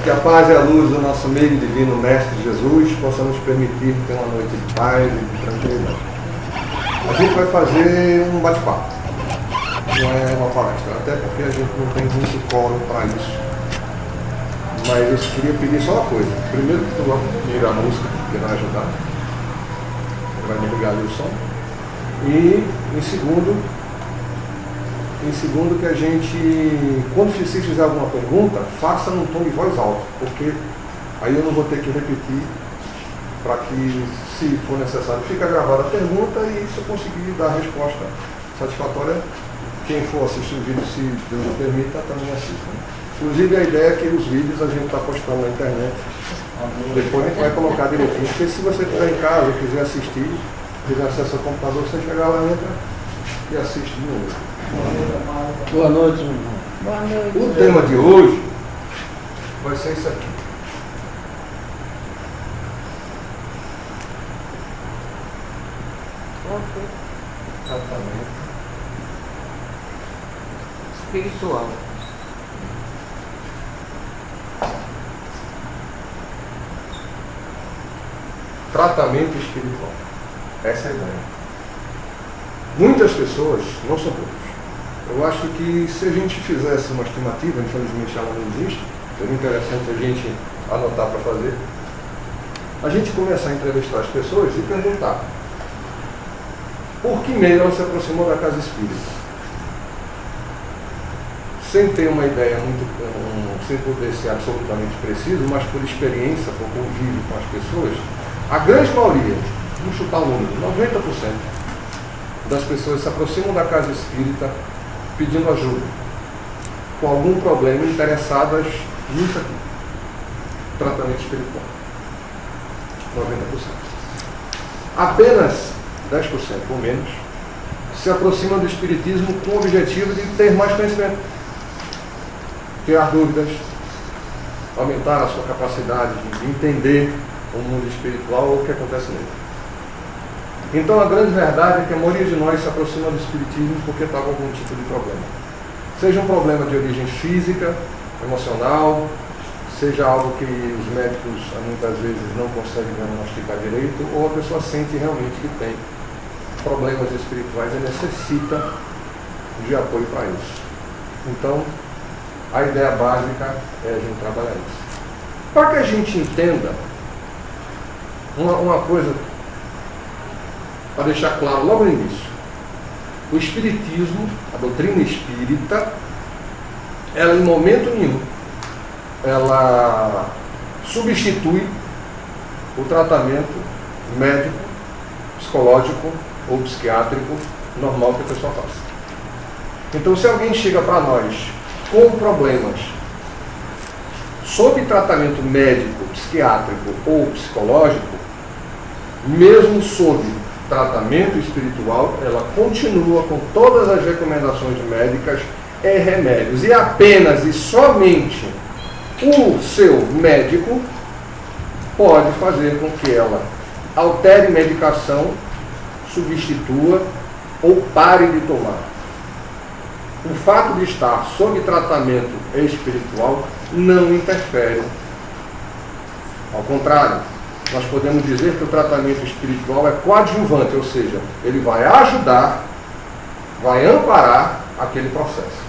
Que a paz e a luz do nosso meio divino Mestre Jesus possa nos permitir ter uma noite de paz e de tranquilidade. A gente vai fazer um bate-papo, não é uma palestra, até porque a gente não tem muito quórum para isso. Mas eu queria pedir só uma coisa. Primeiro que tu tira a música, que vai ajudar. Vai me ligar ali o som. E em segundo que a gente, quando se fizer alguma pergunta, faça num tom de voz alta, porque aí eu não vou ter que repetir para que, se for necessário, fique gravada a pergunta e se eu conseguir dar a resposta satisfatória, quem for assistir o vídeo, se Deus me permita, também assista. Inclusive a ideia é que os vídeos a gente está postando na internet, depois a gente vai colocar direitinho, porque se você estiver em casa e quiser assistir, quiser acesso ao computador, você chegar lá, entra e assiste de novo. Boa noite, meu irmão. Boa noite. O tema de hoje vai ser isso aqui. Tratamento Espiritual. Tratamento espiritual. Essa é a ideia. Muitas pessoas, não são poucas. Eu acho que se a gente fizesse uma estimativa, infelizmente ela não existe, seria interessante a gente anotar para fazer, a gente começar a entrevistar as pessoas e perguntar por que meio ela se aproximou da casa espírita. Sem ter uma ideia sem poder ser absolutamente preciso, mas por experiência, por convívio com as pessoas, a grande maioria, vamos chutar o número, 90% das pessoas se aproximam da casa espírita pedindo ajuda, com algum problema, interessadas nisso aqui, tratamento espiritual. 90%. Apenas 10% ou menos se aproximam do espiritismo com o objetivo de ter mais conhecimento, tirar dúvidas, aumentar a sua capacidade de entender o mundo espiritual ou o que acontece nele. Então a grande verdade é que a maioria de nós se aproxima do espiritismo porque está com algum tipo de problema. Seja um problema de origem física, emocional, seja algo que os médicos muitas vezes não conseguem diagnosticar direito, ou a pessoa sente realmente que tem problemas espirituais e necessita de apoio para isso. Então, a ideia básica é a gente trabalhar isso. Para que a gente entenda uma coisa, para deixar claro logo no início, o espiritismo, a doutrina espírita, ela em momento nenhum, ela substitui o tratamento médico, psicológico ou psiquiátrico normal que a pessoa faça. Então, se alguém chega para nós com problemas sob tratamento médico, psiquiátrico ou psicológico, mesmo sob tratamento espiritual, ela continua com todas as recomendações médicas e remédios. E apenas e somente o seu médico pode fazer com que ela altere medicação, substitua ou pare de tomar. O fato de estar sob tratamento espiritual não interfere. Ao contrário, nós podemos dizer que o tratamento espiritual é coadjuvante, ou seja, ele vai ajudar, vai amparar aquele processo.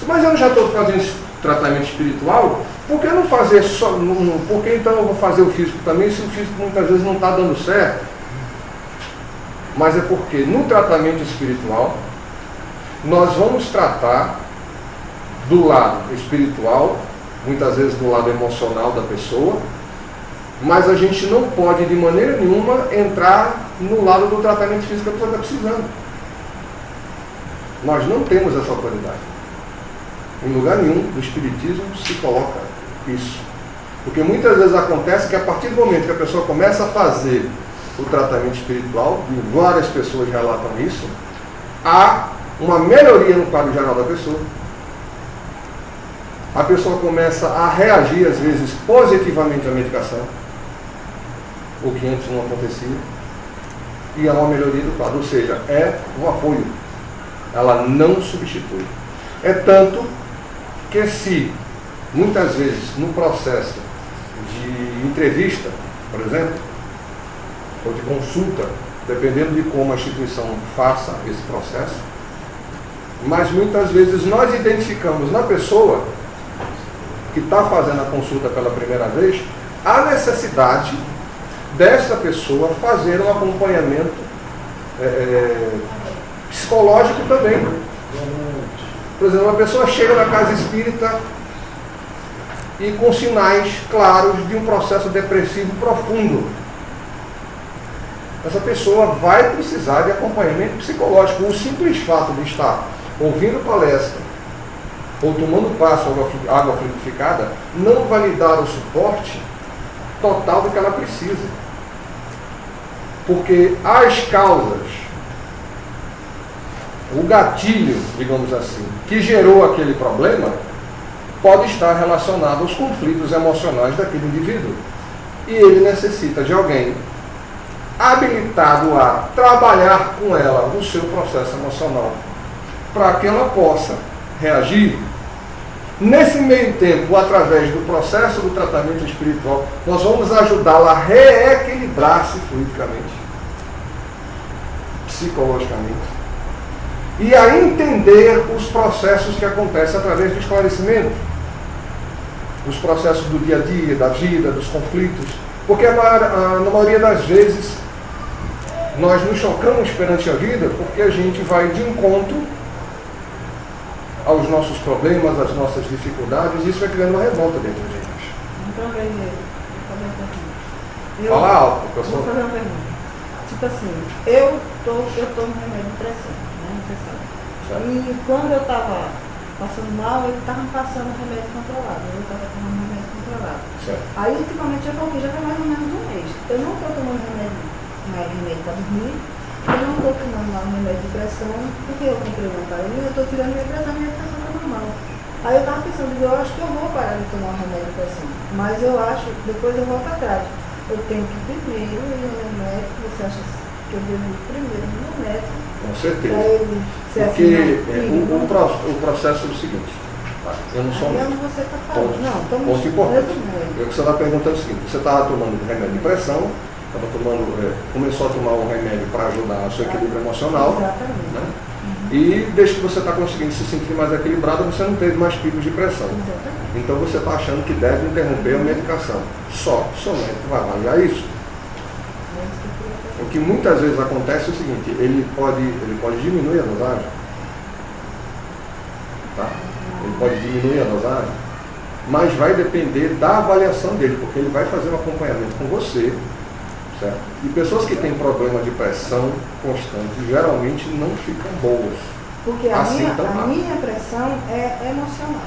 Mas eu já estou fazendo tratamento espiritual, por que não fazer só, por que então eu vou fazer o físico também, se o físico muitas vezes não está dando certo? Mas é porque no tratamento espiritual, nós vamos tratar do lado espiritual, muitas vezes do lado emocional da pessoa, mas a gente não pode de maneira nenhuma entrar no lado do tratamento físico que a pessoa está precisando. Nós não temos essa autoridade. Em lugar nenhum do espiritismo se coloca isso. Porque muitas vezes acontece que a partir do momento que a pessoa começa a fazer o tratamento espiritual, e várias pessoas relatam isso, há uma melhoria no quadro geral da pessoa. A pessoa começa a reagir, às vezes, positivamente à medicação, o que antes não acontecia, e há uma melhoria do quadro, ou seja, é um apoio. Ela não substitui. É tanto que se muitas vezes no processo de entrevista, por exemplo, ou de consulta, dependendo de como a instituição faça esse processo, mas muitas vezes nós identificamos na pessoa que está fazendo a consulta pela primeira vez a necessidade dessa pessoa fazer um acompanhamento psicológico também. Por exemplo, uma pessoa chega na casa espírita e com sinais claros de um processo depressivo profundo. Essa pessoa vai precisar de acompanhamento psicológico. O simples fato de estar ouvindo palestra ou tomando passo água fluidificada não vai lhe dar o suporte total do que ela precisa. Porque as causas, o gatilho, digamos assim, que gerou aquele problema, pode estar relacionado aos conflitos emocionais daquele indivíduo. E ele necessita de alguém habilitado a trabalhar com ela o seu processo emocional, para que ela possa reagir. Nesse meio tempo, através do processo do tratamento espiritual, nós vamos ajudá-la a reequilibrar-se fluidicamente, psicologicamente, e a entender os processos que acontecem através do esclarecimento, os processos do dia a dia, da vida, dos conflitos, porque na maioria das vezes nós nos chocamos perante a vida porque a gente vai de encontro aos nossos problemas, às nossas dificuldades, e isso vai criando uma revolta dentro da gente. Então, Fala alto, pessoal. Vou fazer uma pergunta. Tipo assim, eu tomo remédio de pressão, né? Você sabe. Certo. E quando eu estava passando mal, eu estava passando remédio controlado. Eu estava tomando remédio controlado. Certo. Aí, ultimamente, eu coloquei, já tem mais ou menos um mês. Eu não estou tomando mais remédio para dormir. Eu não estou tomando mais remédio de pressão, porque eu comprei uma academia, eu estou tirando minha pressão está normal. Aí eu estava pensando, eu acho que eu vou parar de tomar remédio de pressão. Mas eu acho, depois eu volto atrás. Eu tenho que primeiro ir no médico, você acha que eu devo ir primeiro no médico? Com certeza. Porque o processo é o seguinte, tá? Eu não sou médico. Você está falando. Não, ponto importante. Eu que você está perguntando é o seguinte, você estava tomando remédio de pressão, começou a tomar um remédio para ajudar o seu equilíbrio emocional. Exatamente. Né? E desde que você está conseguindo se sentir mais equilibrado, você não teve mais picos de pressão. Exatamente. Então você está achando que deve interromper a medicação. Só o seu médico vai avaliar isso. O que muitas vezes acontece é o seguinte, ele pode diminuir a dosagem. Tá? Ele pode diminuir a dosagem, mas vai depender da avaliação dele, porque ele vai fazer um acompanhamento com você. Certo? E pessoas que têm problema de pressão constante geralmente não ficam boas. Porque a minha pressão é emocional.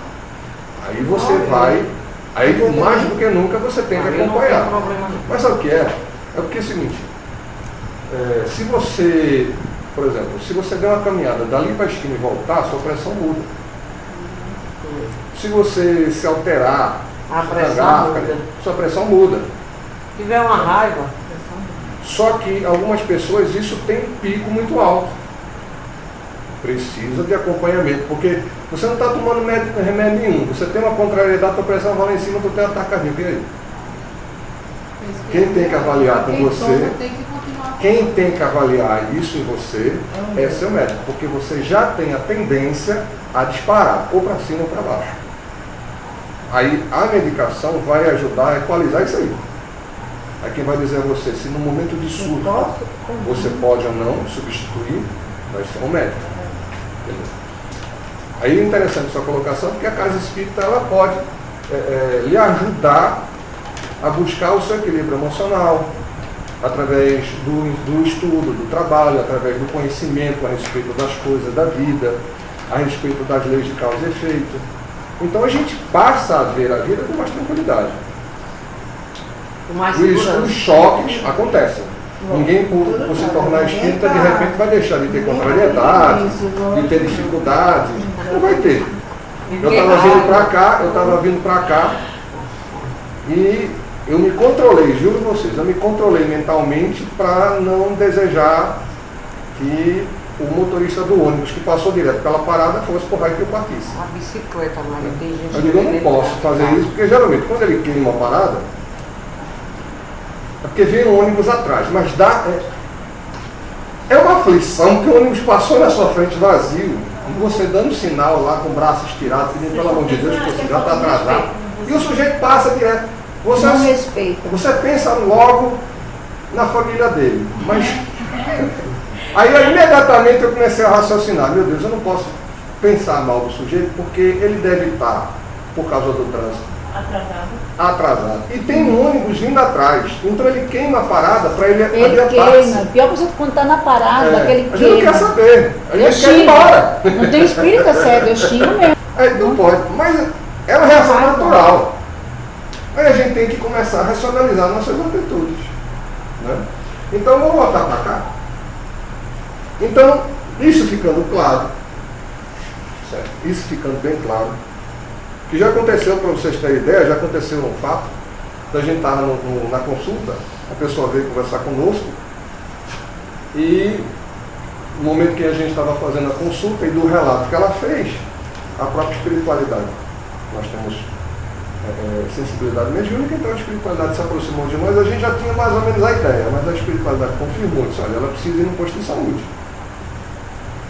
Aí você mais do que nunca você tem que acompanhar. Mas sabe o que é? É porque é o seguinte, se você, por exemplo, se você der uma caminhada dali para a esquina e voltar, sua pressão muda. Se você se alterar, sua pressão muda. Se tiver uma raiva. Só que algumas pessoas isso tem um pico muito alto. Precisa de acompanhamento, porque você não está tomando remédio nenhum. Você tem uma contrariedade, tua pressão vai lá em cima, tu tem um ataque cardíaco. E aí? Quem tem que avaliar com você, quem tem que avaliar isso em você é seu médico, porque você já tem a tendência a disparar, ou para cima ou para baixo. Aí a medicação vai ajudar a equalizar isso aí. Aí quem vai dizer a você se no momento de surto você pode ou não substituir, vai ser um médico. Entendeu? Aí é interessante sua colocação, porque a casa espírita ela pode lhe ajudar a buscar o seu equilíbrio emocional, através do estudo, do trabalho, através do conhecimento a respeito das coisas da vida, a respeito das leis de causa e efeito. Então a gente passa a ver a vida com mais tranquilidade. Os choques acontecem. Ninguém, por se tornar espírita, de repente vai deixar de ter contrariedade, de ter dificuldade. Não vai ter. Eu estava vindo para cá e eu me controlei, juro a vocês, eu me controlei mentalmente para não desejar que o motorista do ônibus que passou direto pela parada fosse por raio que eu partisse. A bicicleta, mas tem gente Eu digo, eu não posso fazer isso, porque geralmente quando ele queima uma parada, é porque vem um ônibus atrás, mas é uma aflição que o ônibus passou na sua frente vazio, e você dando sinal lá com o braço estirado, pedindo pelo amor de Deus, que você já está atrasado, e o sujeito passa direto. Você, não respeita. Você pensa logo na família dele, mas aí imediatamente eu comecei a raciocinar, meu Deus, eu não posso pensar mal do sujeito, porque ele deve estar, por causa do trânsito, atrasado. E tem um ônibus vindo atrás, então ele queima a parada para ele adiantar. Ele queima, pior coisa quando está na parada, ele a gente não quer saber, a gente quer ir embora. Não tem espírito certo, eu xingo mesmo. Não pode, mas é uma reação natural. Aí a gente tem que começar a racionalizar nossas atitudes. Né? Então vamos voltar para cá. Então, isso ficando claro, certo? Isso ficando bem claro, que já aconteceu, para vocês terem ideia, já aconteceu um fato, da gente estar na consulta, a pessoa veio conversar conosco, e no momento que a gente estava fazendo a consulta e do relato que ela fez, a própria espiritualidade. Nós temos sensibilidade mediúnica, então a espiritualidade se aproximou de nós, a gente já tinha mais ou menos a ideia, mas a espiritualidade confirmou, disse, olha, ela precisa ir no posto de saúde.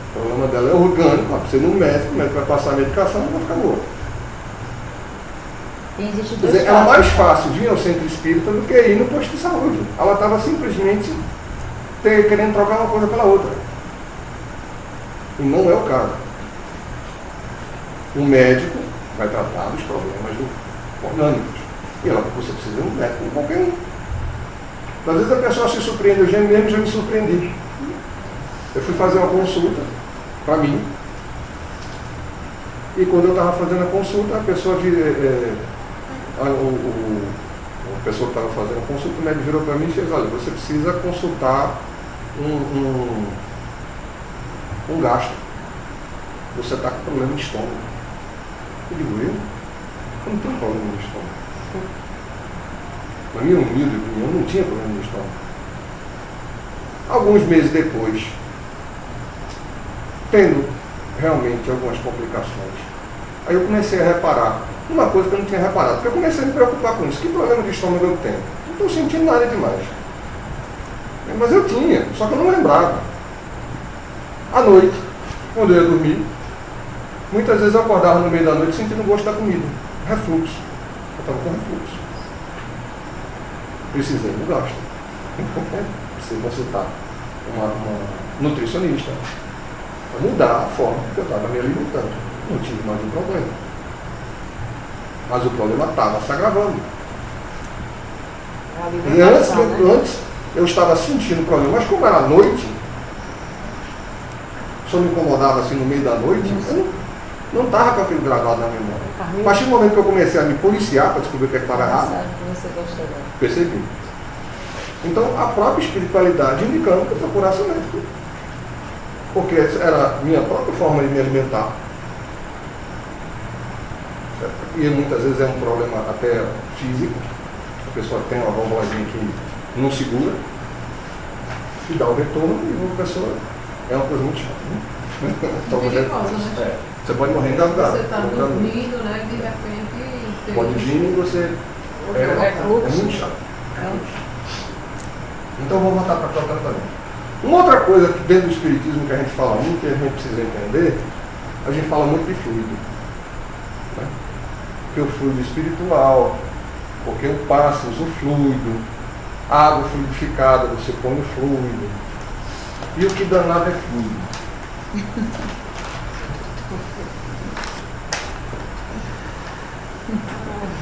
O problema dela é orgânico, ela precisa ir no médico, o médico vai passar a medicação e vai ficar boa. Quer dizer, era mais fácil vir ao centro espírita do que ir no posto de saúde. Ela estava simplesmente querendo trocar uma coisa pela outra. E não é o caso. O médico vai tratar dos problemas orgânicos. E ela, você precisa de um médico, não qualquer um. Às vezes a pessoa se surpreende, eu mesmo já me surpreendi. Eu fui fazer uma consulta para mim. E quando eu estava fazendo a consulta, a pessoa a pessoa que estava fazendo a consulta, o médico virou para mim e fez, olha, você precisa consultar um gastro. Você está com problema de estômago. Eu digo, eu não tenho problema de estômago. Na minha humilde opinião, eu não tinha problema de estômago. Alguns meses depois, tendo realmente algumas complicações, aí eu comecei a reparar uma coisa que eu não tinha reparado, porque eu comecei a me preocupar com isso. Que problema de estômago eu tenho? Não estou sentindo nada demais. Mas eu tinha, só que eu não lembrava. À noite, quando eu ia dormir, muitas vezes eu acordava no meio da noite sentindo o gosto da comida. Refluxo. Eu estava com refluxo. Precisei do gasto. Precisei consultar uma nutricionista para mudar a forma que eu estava me alimentando. Não tive mais um problema. Mas o problema estava se agravando. Antes eu estava sentindo o problema, mas como era noite, se eu me incomodava assim no meio da noite, eu não estava com aquilo gravado na memória. A partir do momento que eu comecei a me policiar para descobrir o que estava errado, percebi. Então a própria espiritualidade indicando que eu procurasse médico. Porque era a minha própria forma de me alimentar. E muitas vezes é um problema até físico. A pessoa tem uma bombozinha que não segura e dá o retorno e a pessoa é uma coisa muito chata. Né? Então, você pode morrer engasgado. Você está dormindo, né? De repente pode vir e você é muito chato. Então vamos voltar para o tratamento. Uma outra coisa que dentro do espiritismo que a gente fala muito, que a gente precisa entender, a gente fala muito de fluido. Né? Porque o fluido espiritual, porque o passo usa o fluido, a água fluidificada, você põe o fluido. E o que danado é fluido.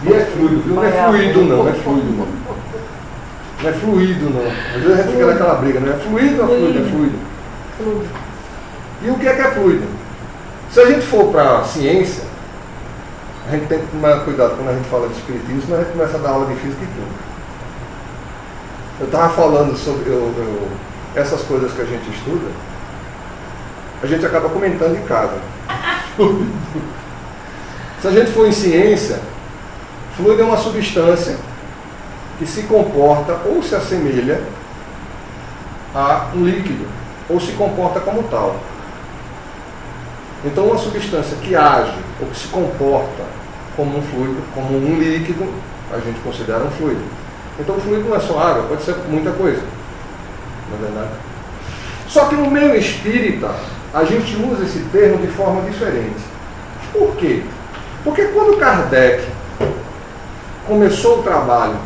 E é fluido, viu? Não é fluido não, é fluido não. Não é fluido não. Às vezes a gente fica naquela briga, não é fluido ou é fluido? É fluido. E o que é fluido? Se a gente for para a ciência, a gente tem que tomar cuidado quando a gente fala de espiritismo, senão a gente começa a dar aula de física e química. Eu estava falando sobre essas coisas que a gente estuda, a gente acaba comentando em casa. Se a gente for em ciência, fluido é uma substância que se comporta ou se assemelha a um líquido. ou se comporta como tal. Então, uma substância que age ou que se comporta como um fluido, como um líquido, a gente considera um fluido. Então, o fluido não é só água, pode ser muita coisa. Não é verdade? Só que no meio espírita, a gente usa esse termo de forma diferente. Por quê? Porque quando Kardec começou o trabalho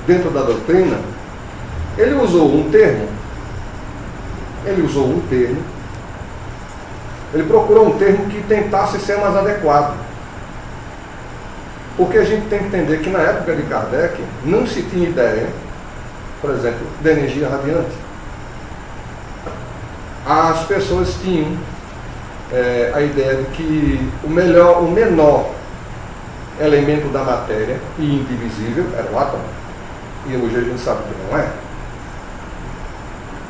dentro da doutrina, ele usou um termo, ele procurou um termo que tentasse ser mais adequado. Porque a gente tem que entender que na época de Kardec não se tinha ideia, por exemplo, da energia radiante. As pessoas tinham a ideia de que o menor elemento da matéria e indivisível era o átomo. E hoje a gente sabe que não é.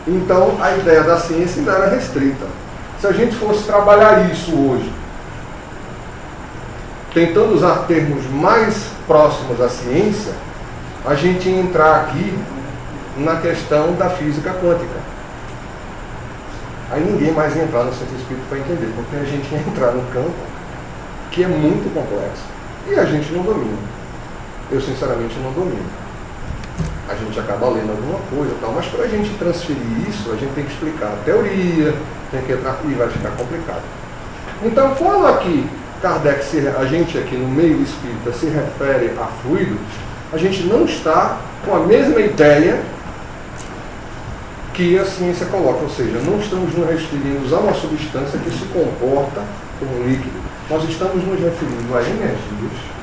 Então a ideia da ciência ainda era restrita. Se a gente fosse trabalhar isso hoje, tentando usar termos mais próximos à ciência, a gente ia entrar aqui na questão da física quântica. Aí ninguém mais ia entrar no centro espírita para entender, porque a gente ia entrar num campo que é muito complexo e a gente não domina. Eu sinceramente não domino. A gente acaba lendo alguma coisa e tal, mas para a gente transferir isso, a gente tem que explicar a teoria, tem que entrar e vai ficar complicado. Então, quando aqui Kardec, a gente aqui no meio espírita se refere a fluido, a gente não está com a mesma ideia que a ciência coloca, ou seja, não estamos nos referindo a uma substância que se comporta como um líquido. Nós estamos nos referindo a energias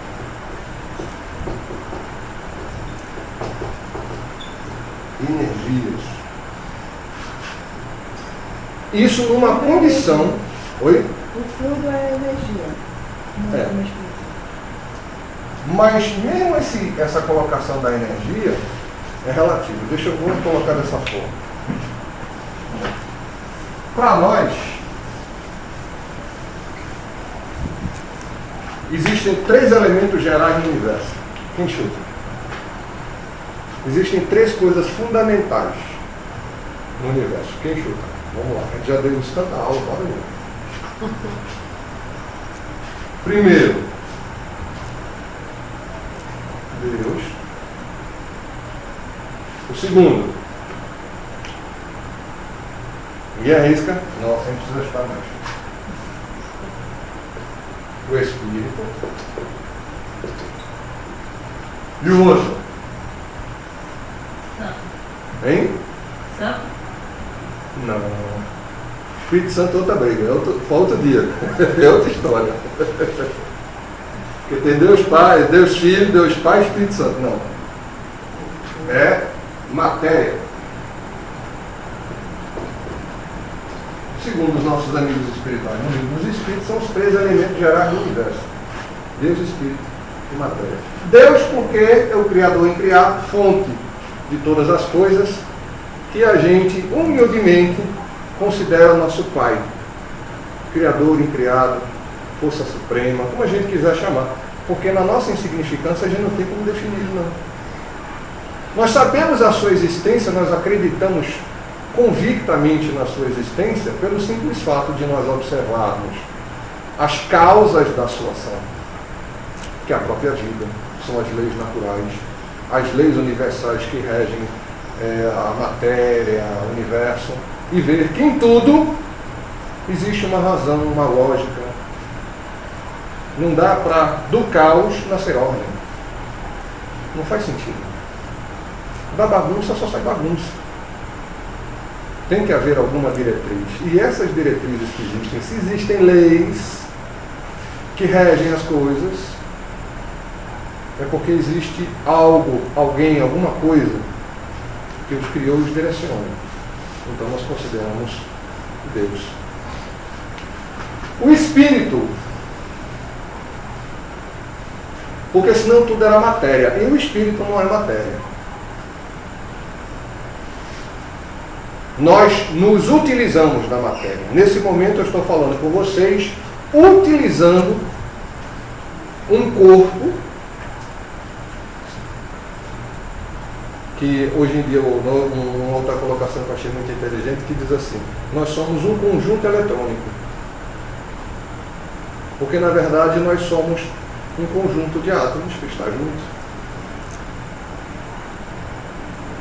Isso numa condição... Oi? O fluido é energia. Não é como espírito. Mas mesmo essa colocação da energia é relativa. Vou colocar dessa forma. Para nós, existem 3 elementos gerais no universo. Quem chuta? Existem 3 coisas fundamentais no universo. Quem chuta? Vamos lá, a gente já deu isso tanta aula, bora ver. Primeiro, Deus. O segundo, ninguém arrisca, nossa, a gente precisa estar mais. O Espírito. E o outro? Hein? Santo? Não. Espírito Santo é outra briga, para outro dia. É outra história. Porque tem Deus Pai, Deus Filho, Deus Pai e Espírito Santo. Não. É matéria. Segundo os nossos amigos espirituais, os espíritos são os 3 elementos gerais do universo. Deus, Espírito e matéria. Deus porque é o Criador incriado, fonte de todas as coisas, que a gente humildemente considera nosso Pai. Criador, incriado, força suprema, como a gente quiser chamar. Porque na nossa insignificância a gente não tem como definir, não. Nós sabemos a sua existência, nós acreditamos convictamente na sua existência pelo simples fato de nós observarmos as causas da sua ação, que é a própria vida, são as leis naturais, as leis universais que regem a matéria, o universo, e ver que em tudo existe uma razão, uma lógica. Não dá para do caos nascer ordem. Não faz sentido. Da bagunça só sai bagunça. Tem que haver alguma diretriz. E essas diretrizes que existem, se existem leis que regem as coisas, é porque existe algo, alguém, alguma coisa que os criou e os direciona. Então nós consideramos Deus. O Espírito, porque senão tudo era matéria, e o Espírito não é matéria. Nós nos utilizamos da matéria. Nesse momento eu estou falando com vocês, utilizando um corpo que hoje em dia, uma outra colocação que eu achei muito inteligente, que diz assim: nós somos um conjunto eletrônico. Porque na verdade nós somos um conjunto de átomos que está junto,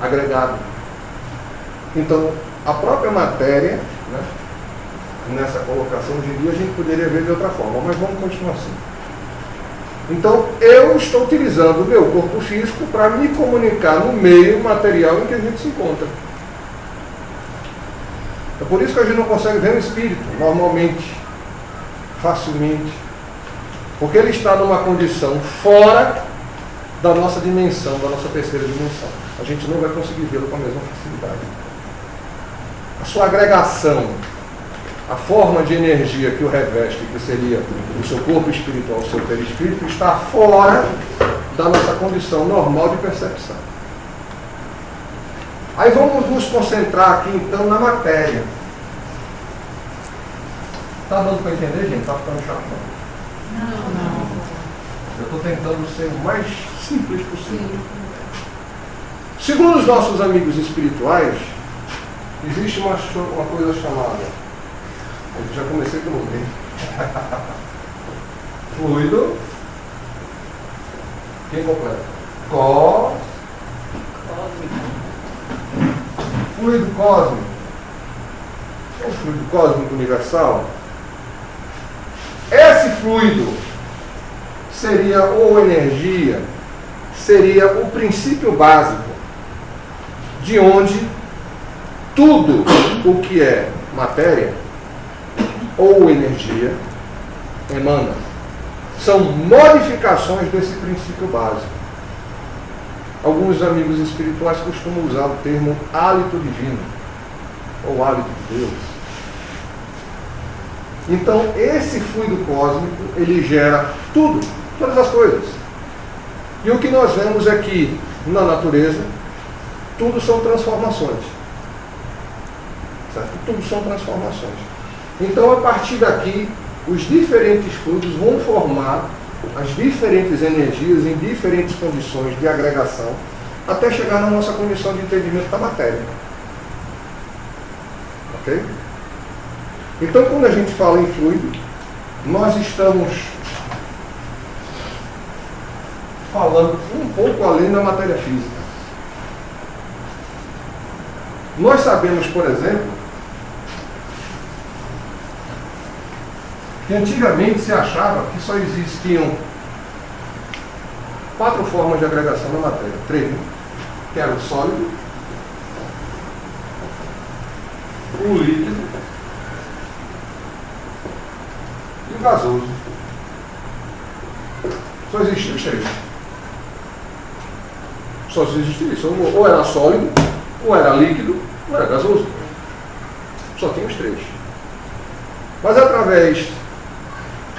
agregado. Então, a própria matéria, né, nessa colocação hoje em dia a gente poderia ver de outra forma, mas vamos continuar assim. Então, eu estou utilizando o meu corpo físico para me comunicar no meio material em que a gente se encontra. É por isso que a gente não consegue ver o espírito, normalmente, facilmente. Porque ele está numa condição fora da nossa dimensão, da nossa terceira dimensão. A gente não vai conseguir vê-lo com a mesma facilidade. A sua agregação, a forma de energia que o reveste, que seria o seu corpo espiritual, o seu perispírito, está fora da nossa condição normal de percepção. Aí vamos nos concentrar aqui então na matéria. Está dando para entender, gente? Está ficando chato? Não. Eu estou tentando ser o mais simples possível. Segundo os nossos amigos espirituais, existe uma coisa chamada... Eu já comecei pelo meio. Fluido. Quem completa? Fluido cósmico. O fluido cósmico universal. Esse fluido seria, ou energia, seria o princípio básico de onde tudo o que é matéria ou energia emana. São modificações desse princípio básico. Alguns amigos espirituais costumam usar o termo hálito divino ou hálito de Deus. Então, esse fluido cósmico, ele gera tudo, todas as coisas. E o que nós vemos é que, na natureza, tudo são transformações. Certo? Tudo são transformações. Então, a partir daqui, os diferentes fluidos vão formar as diferentes energias em diferentes condições de agregação, até chegar na nossa condição de entendimento da matéria. Ok? Então, quando a gente fala em fluido, nós estamos falando um pouco além da matéria física. Nós sabemos, por exemplo, que antigamente se achava que só existiam 4 formas de agregação da matéria. 3, que era o sólido, o líquido e o gasoso. Só existia os 3. Só existia isso. Ou era sólido, ou era líquido, ou era gasoso. Só tinha os 3. Mas através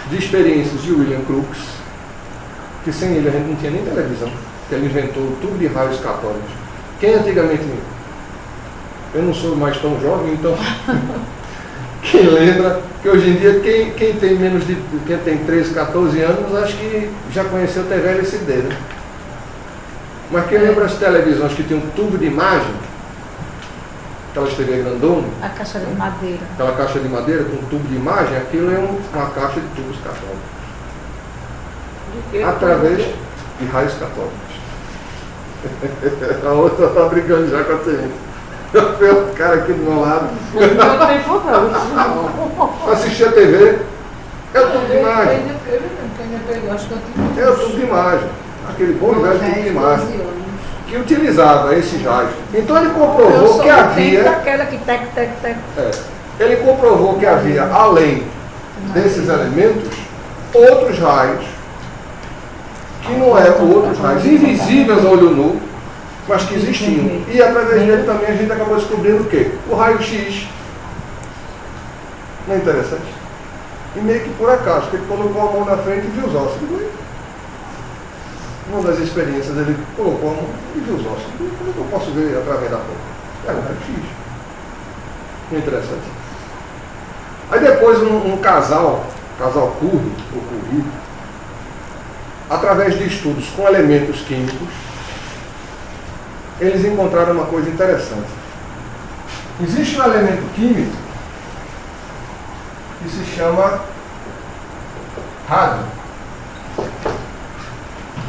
de experiências de William Crookes, que sem ele a gente não tinha nem televisão, que ele inventou o tubo de raios catódicos. Quem antigamente, eu não sou mais tão jovem, então quem lembra que hoje em dia quem tem menos de, quem tem 13, 14 anos, acho que já conheceu TV LCD, né? Mas quem lembra as televisões que tinham um tubo de imagem, aquelas TV grandona, A caixa de madeira. aquela caixa de madeira com um tubo de imagem, aquilo é uma caixa de tubos católicos. Através de raios católicos. A outra está brincando já com a ciência. O cara aqui do meu lado. Não tem problema. Assistir a TV, é o tubo de imagem. Acho que eu tive É o tubo de imagem. Aquele bom e velho tubo de imagem. Que utilizava esses raios. Então ele comprovou que havia. Aquela que tec. Ele comprovou que havia, além desses elementos, outros raios, que não eram outros raios invisíveis ao olho nu, mas que existiam. E através dele também a gente acabou descobrindo o quê? O raio-x. Não é interessante? E meio que por acaso, porque ele colocou a mão na frente e viu os ossos. Uma das experiências, ele colocou a mão e viu os ossos. Como é que eu posso ver através da boca? É um raio-x. Não é interessante? Aí depois um casal Curry, ou Curry, através de estudos com elementos químicos, eles encontraram uma coisa interessante. Existe um elemento químico que se chama rádio.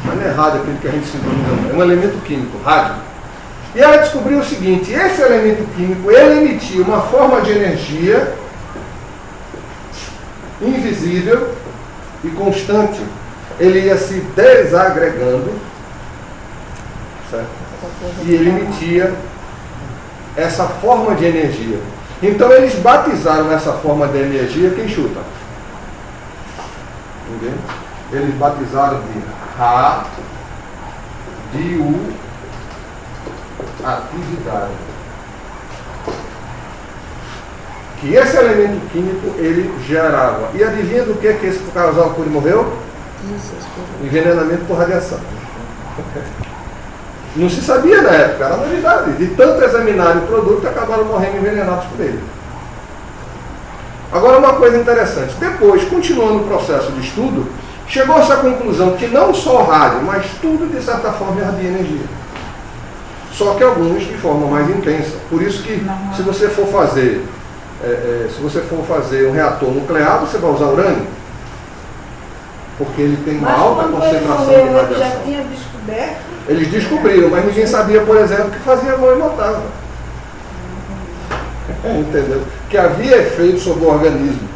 Mas não é rádio aquele que a gente sintoniza, não. É um elemento químico, rádio. E ela descobriu o seguinte: esse elemento químico, ele emitia uma forma de energia invisível e constante. Ele ia se desagregando, certo? E ele emitia essa forma de energia. Então eles batizaram essa forma de energia, quem chuta? Ninguém? Eles batizaram de radioatividade. Que esse elemento químico ele gerava. E adivinha do que esse casal Cury morreu? Envenenamento por radiação. Não se sabia na época, era novidade. De tanto examinar o produto, acabaram morrendo envenenados por ele. Agora, uma coisa interessante. Depois, continuando o processo de estudo, chegou-se à conclusão que não só o rádio, mas tudo, de certa forma, irradia energia. Só que alguns de forma mais intensa. Por isso que, se você for fazer um reator nuclear, você vai usar urânio. Porque ele tem uma alta concentração de radiação. Já tinha descoberto. Eles descobriram, mas ninguém sabia, por exemplo, que fazia mal e matava. Entendeu? Que havia efeito sobre o organismo.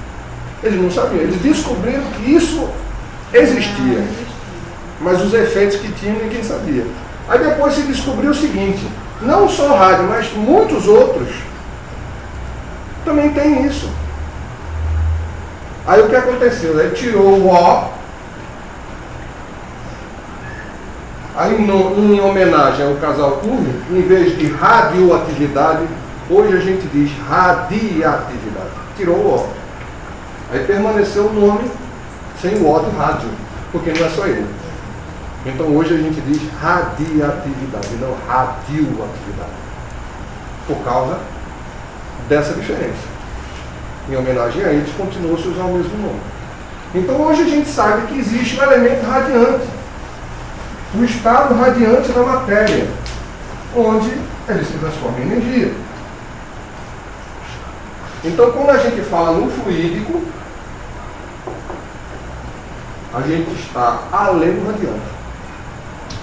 Eles não sabiam. Eles descobriram que isso existia. Mas os efeitos que tinham ninguém sabia. Aí depois se descobriu o seguinte: não só o rádio, mas muitos outros também tem isso. Aí o que aconteceu? Ele tirou o O. Aí, em homenagem ao casal Cury, em vez de radioatividade, hoje a gente diz radiatividade. Tirou o O. Aí permaneceu o nome sem o O de rádio, porque não é só ele. Então hoje a gente diz radiatividade, não radioatividade. Por causa dessa diferença. Em homenagem a eles, continuou-se a usar o mesmo nome. Então hoje a gente sabe que existe um elemento radiante. O estado radiante da matéria, onde ele se transforma em energia. Então, quando a gente fala no fluídico, a gente está além do radiante.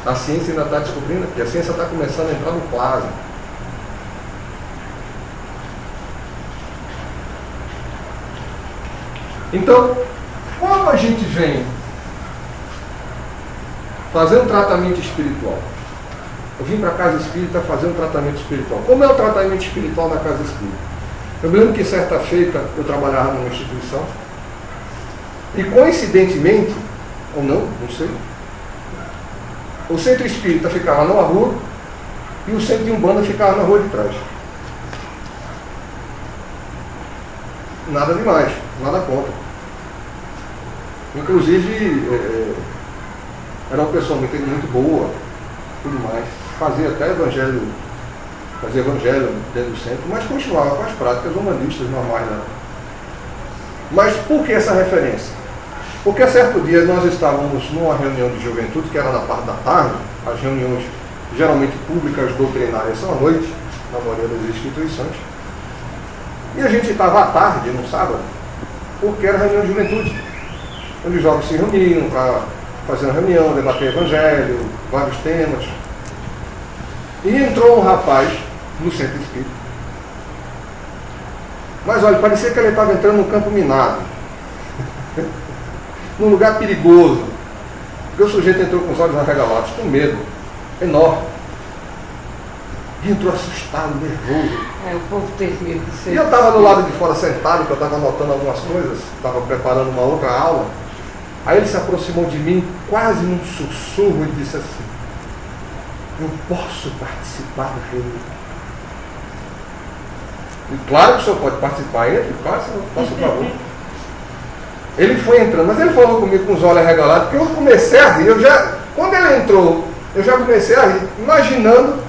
A ciência ainda está descobrindo aqui, a ciência está começando a entrar no plasma. Então, quando a gente vem fazer um tratamento espiritual, eu vim para a casa espírita fazer um tratamento espiritual. Como é o tratamento espiritual na casa espírita? Eu me lembro que certa feita eu trabalhava numa instituição e coincidentemente, ou não sei, o centro espírita ficava numa rua e o centro de Umbanda ficava na rua de trás. Nada demais, nada contra. Inclusive, era uma pessoa muito boa, tudo mais. Fazia até evangelho dentro do centro, mas continuava com as práticas humanistas normais, né? Mas por que essa referência? Porque certo dia nós estávamos numa reunião de juventude, que era na parte da tarde, as reuniões geralmente públicas doutrinárias são à noite, na maioria das instituições. E a gente estava à tarde, no sábado, porque era reunião de juventude, onde os jovens se reuniam para fazer uma reunião, debater evangelho, vários temas. E entrou um rapaz no centro espírita. Mas olha, parecia que ele estava entrando num campo minado. Num lugar perigoso. Porque o sujeito entrou com os olhos arregalados, com medo, enorme. E entrou assustado, nervoso. O povo tem medo de ser. E eu estava do lado de fora sentado, que eu estava anotando algumas coisas, estava preparando uma outra aula. Aí ele se aproximou de mim, quase num sussurro, e disse assim: eu posso participar da reunião? E claro que o senhor pode participar, entre, faça o favor. Ele foi entrando, mas ele falou comigo com os olhos arregalados, porque eu comecei a rir. Quando ele entrou, eu já comecei a rir, imaginando.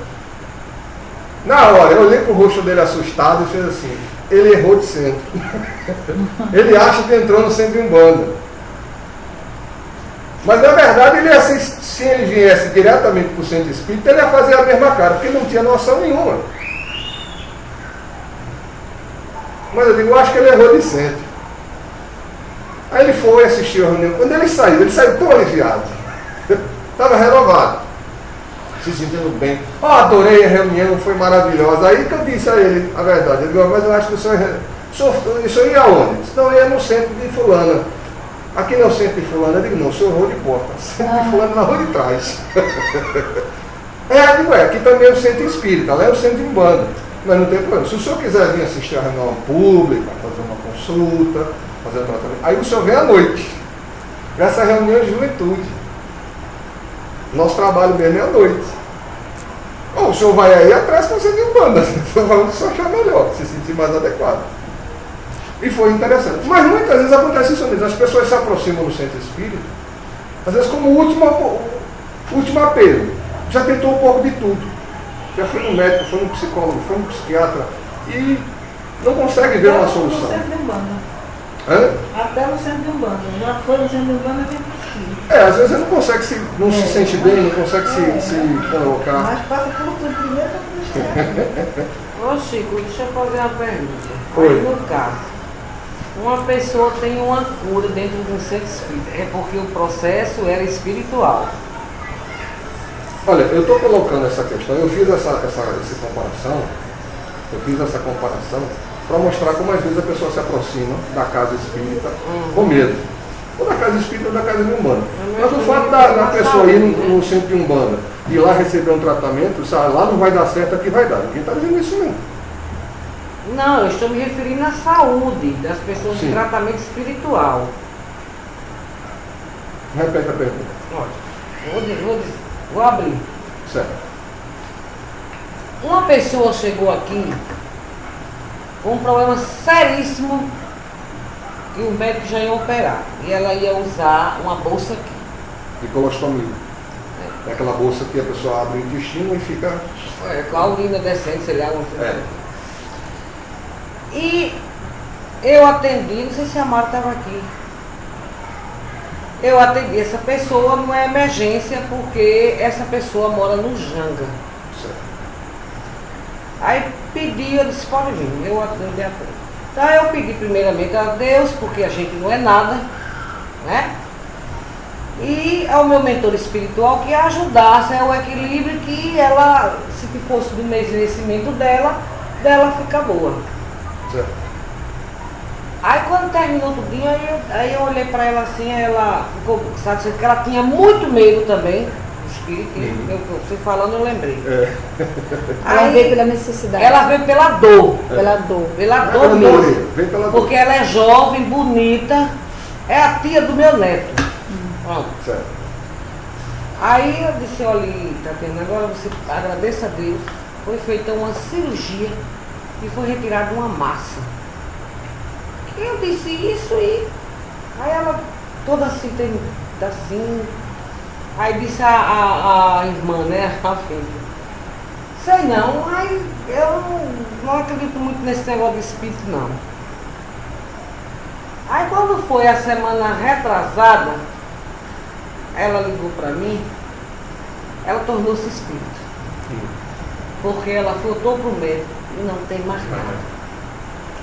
Na hora, eu olhei para o rosto dele assustado e fez assim: ele errou de centro. Ele acha que entrou no centro de Umbanda. Mas na verdade, ele ia, se ele viesse diretamente para o centro espírita, ele ia fazer a mesma cara, porque ele não tinha noção nenhuma. Mas eu digo, eu acho que ele errou de centro. Aí ele foi assistir a reunião. Quando ele saiu tão aliviado. Estava renovado. Se sentindo bem. Oh, adorei a reunião, foi maravilhosa. Aí que eu disse a ele a verdade. Ele disse, mas eu acho que o senhor ia aonde? Disse, não, eu ia no centro de fulana. Aqui não é o centro de fulana. Eu digo, não, o senhor rua de porta. Centro de fulana na rua de trás. Eu digo, aqui também é o centro espírita, lá é o centro de Umbanda. Mas não tem problema. Se o senhor quiser vir assistir a reunião pública, fazer uma consulta, fazer um tratamento, aí o senhor vem à noite. Essa reunião de juventude. Nosso trabalho mesmo é à noite. Ou o senhor vai aí atrás com o centro de Umbanda. O senhor vai onde o senhor achar melhor, se sentir mais adequado. E foi interessante. Mas muitas vezes acontece isso mesmo. As pessoas se aproximam do centro espírita, às vezes como último apelo. Já tentou um pouco de tudo. Já foi no médico, foi no psicólogo, foi no psiquiatra e não consegue ver uma solução. No centro de Umbanda. Hã? Até no centro de Umbanda. Já foi no centro de Umbanda, vem para espírito. Às vezes ele não consegue não se sente bem, não consegue se colocar. Mas passa por tudo primeiro para Ô Chico, deixa eu fazer uma pergunta. Oi. Aí, no caso, uma pessoa tem uma cura dentro de um centro espírita, é porque o processo era espiritual. Olha, eu estou colocando essa questão, eu fiz essa comparação para mostrar como às vezes a pessoa se aproxima da casa espírita com medo. Ou da casa espírita ou da casa de Umbanda. Mas o fato da pessoa ir no centro de Umbanda e lá receber um tratamento, sabe, lá não vai dar certo, aqui vai dar. Ninguém está dizendo isso não. Não, eu estou me referindo à saúde das pessoas Sim. de tratamento espiritual. Repete a pergunta. Olha, vou abrir. Certo. Uma pessoa chegou aqui com um problema seríssimo que o médico já ia operar. E ela ia usar uma bolsa aqui. De colostomia. É aquela bolsa que a pessoa abre o intestino e fica... Com a urina descendo, sei lá. É. E eu atendi, não sei se a Mara estava aqui. Eu atendi essa pessoa numa emergência porque essa pessoa mora no Janga. Certo. Aí pedi, eu disse, pode vir, eu atendi a todos. Então eu pedi primeiramente a Deus, porque a gente não é nada, né? E ao meu mentor espiritual que ajudasse o equilíbrio, que ela, se fosse do merecimento dela fica boa. Certo. Aí quando terminou tudo, aí eu olhei pra ela assim, ela ficou, sabe, que ela tinha muito medo também, do espírito, você falando eu lembrei. É. Ela veio pela necessidade. Ela veio pela dor. Pela dor. Pela Ela dor morreu, mesmo. veio pela dor. Porque ela é jovem, bonita, é a tia do meu neto. Pronto. Certo. Aí eu disse, olha, Tatiana, agora você agradeça a Deus. Foi feita uma cirurgia e foi retirada uma massa. Eu disse isso e aí ela toda assim, assim. Aí disse a irmã, né, a filha. Sei não, aí eu não acredito muito nesse negócio de espírito não. Aí quando foi a semana retrasada, ela ligou pra mim, ela tornou-se espírito. Porque ela voltou pro médico e não tem mais nada.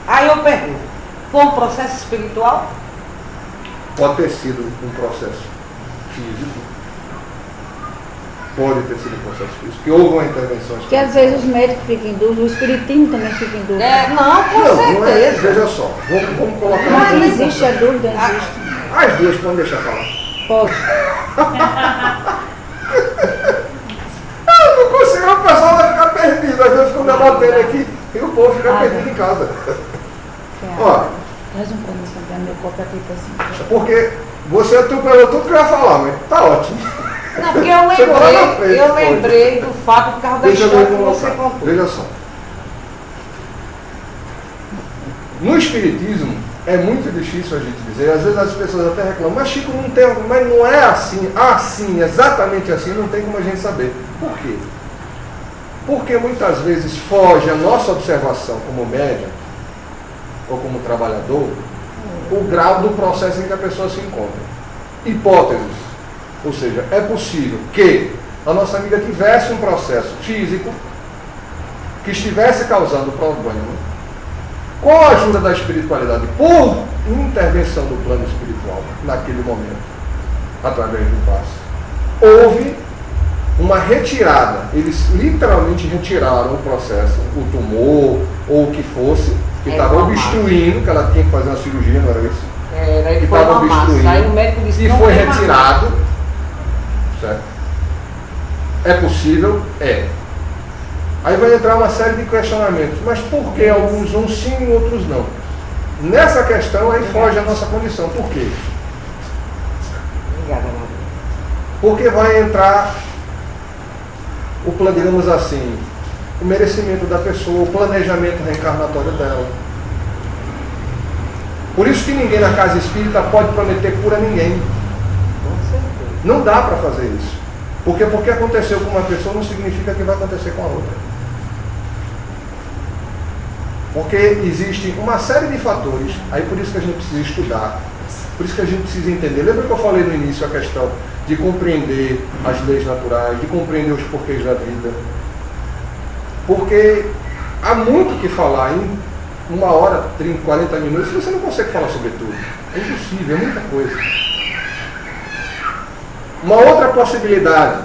Aí eu pergunto, foi um processo espiritual? Pode ter sido um processo físico. Pode ter sido um processo físico. Que houve uma intervenção Porque às vezes os médicos ficam em dúvida, o espiritismo também fica em dúvida. Não, com não é, certeza. veja só, vamos colocar Mas uma existe a dúvida, existe. As duas podem deixar falar. Pode. Eu não consigo, a pessoa vai ficar perdida. Às vezes ficam debatendo aqui e o povo fica perdido em casa. Ó, Mais um pouco também, meu copo aqui tá assim. porque você atropelou tudo que eu ia falar, mas tá ótimo. Não, porque eu Chegou lá na lembrei, frente, lembrei do fato por causa da Deixa eu história ver que como você contou. Veja só. No Espiritismo é muito difícil a gente dizer, às vezes as pessoas até reclamam, mas Chico, não tem, mas não é assim, exatamente assim, não tem como a gente saber. Por quê? Porque muitas vezes foge a nossa observação como médium ou como trabalhador o grau do processo em que a pessoa se encontra. Hipóteses. Ou seja, é possível que a nossa amiga tivesse um processo físico que estivesse causando problema, com a ajuda da espiritualidade, por intervenção do plano espiritual, naquele momento, através do passe, houve uma retirada. Eles literalmente retiraram o processo, o tumor, ou o que fosse, que estava obstruindo, que ela tinha que fazer uma cirurgia, não era isso? Era, Que foi estava uma massa. obstruindo, Aí o médico disse, e não foi tem mais retirado. Certo? É possível? É. Aí vai entrar uma série de questionamentos. Mas por que alguns vão sim e outros não? Nessa questão aí foge a nossa condição. Por quê? Obrigada, Maria. Porque vai entrar digamos assim, o merecimento da pessoa, o planejamento reencarnatório dela. Por isso que ninguém na casa espírita pode prometer cura a ninguém. Com certeza. Não dá para fazer isso. Porque aconteceu com uma pessoa não significa que vai acontecer com a outra. Porque existe uma série de fatores, aí por isso que a gente precisa estudar, por isso que a gente precisa entender. Lembra que eu falei no início a questão de compreender as leis naturais, de compreender os porquês da vida? Porque há muito que falar em 1 hora, 30, 40 minutos, você não consegue falar sobre tudo. É impossível, é muita coisa. Uma outra possibilidade,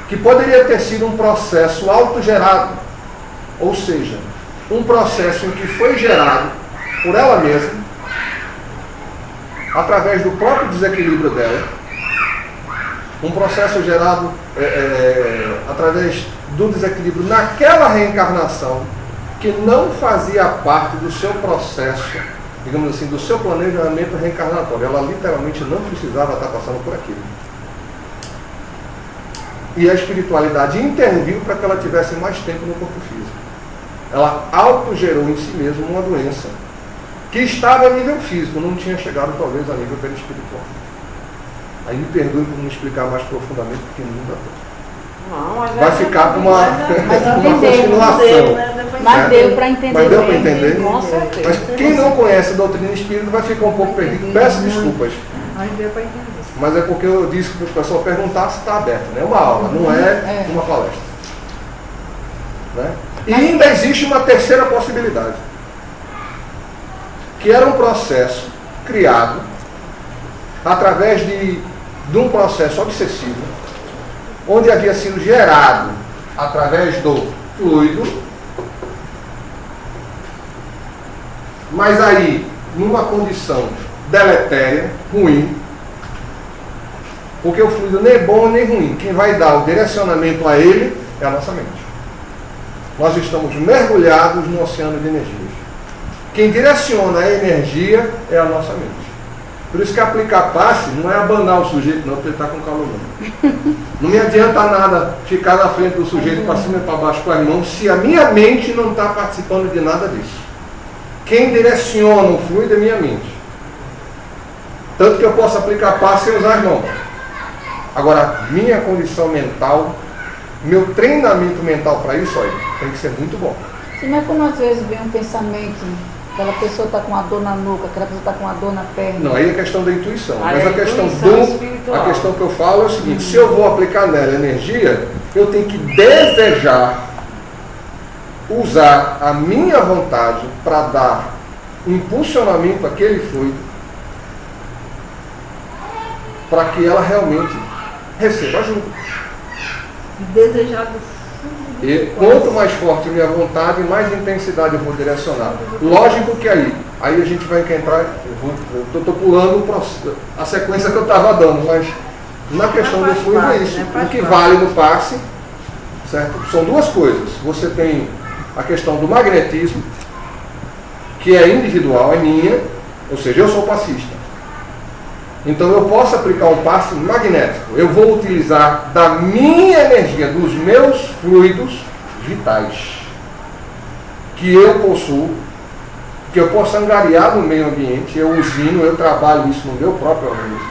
que poderia ter sido um processo autogerado, ou seja, um processo em que foi gerado por ela mesma, através do próprio desequilíbrio dela, um processo gerado através do desequilíbrio naquela reencarnação, que não fazia parte do seu processo, digamos assim, do seu planejamento reencarnatório. Ela literalmente não precisava estar passando por aquilo. E a espiritualidade interviu para que ela tivesse mais tempo no corpo físico. Ela autogerou em si mesma uma doença que estava a nível físico, não tinha chegado talvez a nível perispiritual. Aí me perdoe por não explicar mais profundamente, porque não dá tempo. Não, mas Vai ficar com uma entendeu, continuação. Mas deu para entender. Mas deu para entender? Com certeza. Mas quem não conhece a doutrina espírita vai ficar um pouco perdido. Peço desculpas. Mas deu para entender. Mas é porque eu disse que o pessoal perguntar se está aberto. Né? É uma aula, não é uma palestra. Né? E ainda existe uma terceira possibilidade, que era um processo criado através de um processo obsessivo, onde havia sido gerado através do fluido, mas aí numa condição deletéria, ruim, porque o fluido nem é bom nem ruim. Quem vai dar o direcionamento a ele é a nossa mente. Nós estamos mergulhados no oceano de energias. Quem direciona a energia é a nossa mente. Por isso que aplicar passe não é abanar o sujeito, não, porque ele está com calor. Não me adianta nada ficar na frente do sujeito para cima e para baixo com as mãos, se a minha mente não está participando de nada disso. Quem direciona o fluido é minha mente. Tanto que eu posso aplicar passe sem usar as mãos. Agora, minha condição mental, meu treinamento mental para isso, olha, tem que ser muito bom. Sim, mas quando às vezes vem um pensamento, aquela pessoa está com uma dor na nuca, aquela pessoa está com uma dor na perna. Não, aí é questão da intuição. Aí mas é a questão que eu falo é o seguinte: se eu vou aplicar nela energia, eu tenho que desejar usar a minha vontade para dar impulsionamento àquele fluido, para que ela realmente receba ajuda. Desejado. E quanto mais forte a minha vontade, mais intensidade eu vou direcionar. Lógico que aí a gente vai entrar, eu estou pulando a sequência que eu estava dando, mas na questão do fluido é isso. O que vale no passe, certo? São duas coisas. Você tem a questão do magnetismo, que é individual, é minha, ou seja, eu sou passista. Então eu posso aplicar um passe magnético. Eu vou utilizar da minha energia, dos meus fluidos vitais, que eu possuo, que eu posso angariar no meio ambiente, eu usino, eu trabalho isso no meu próprio organismo.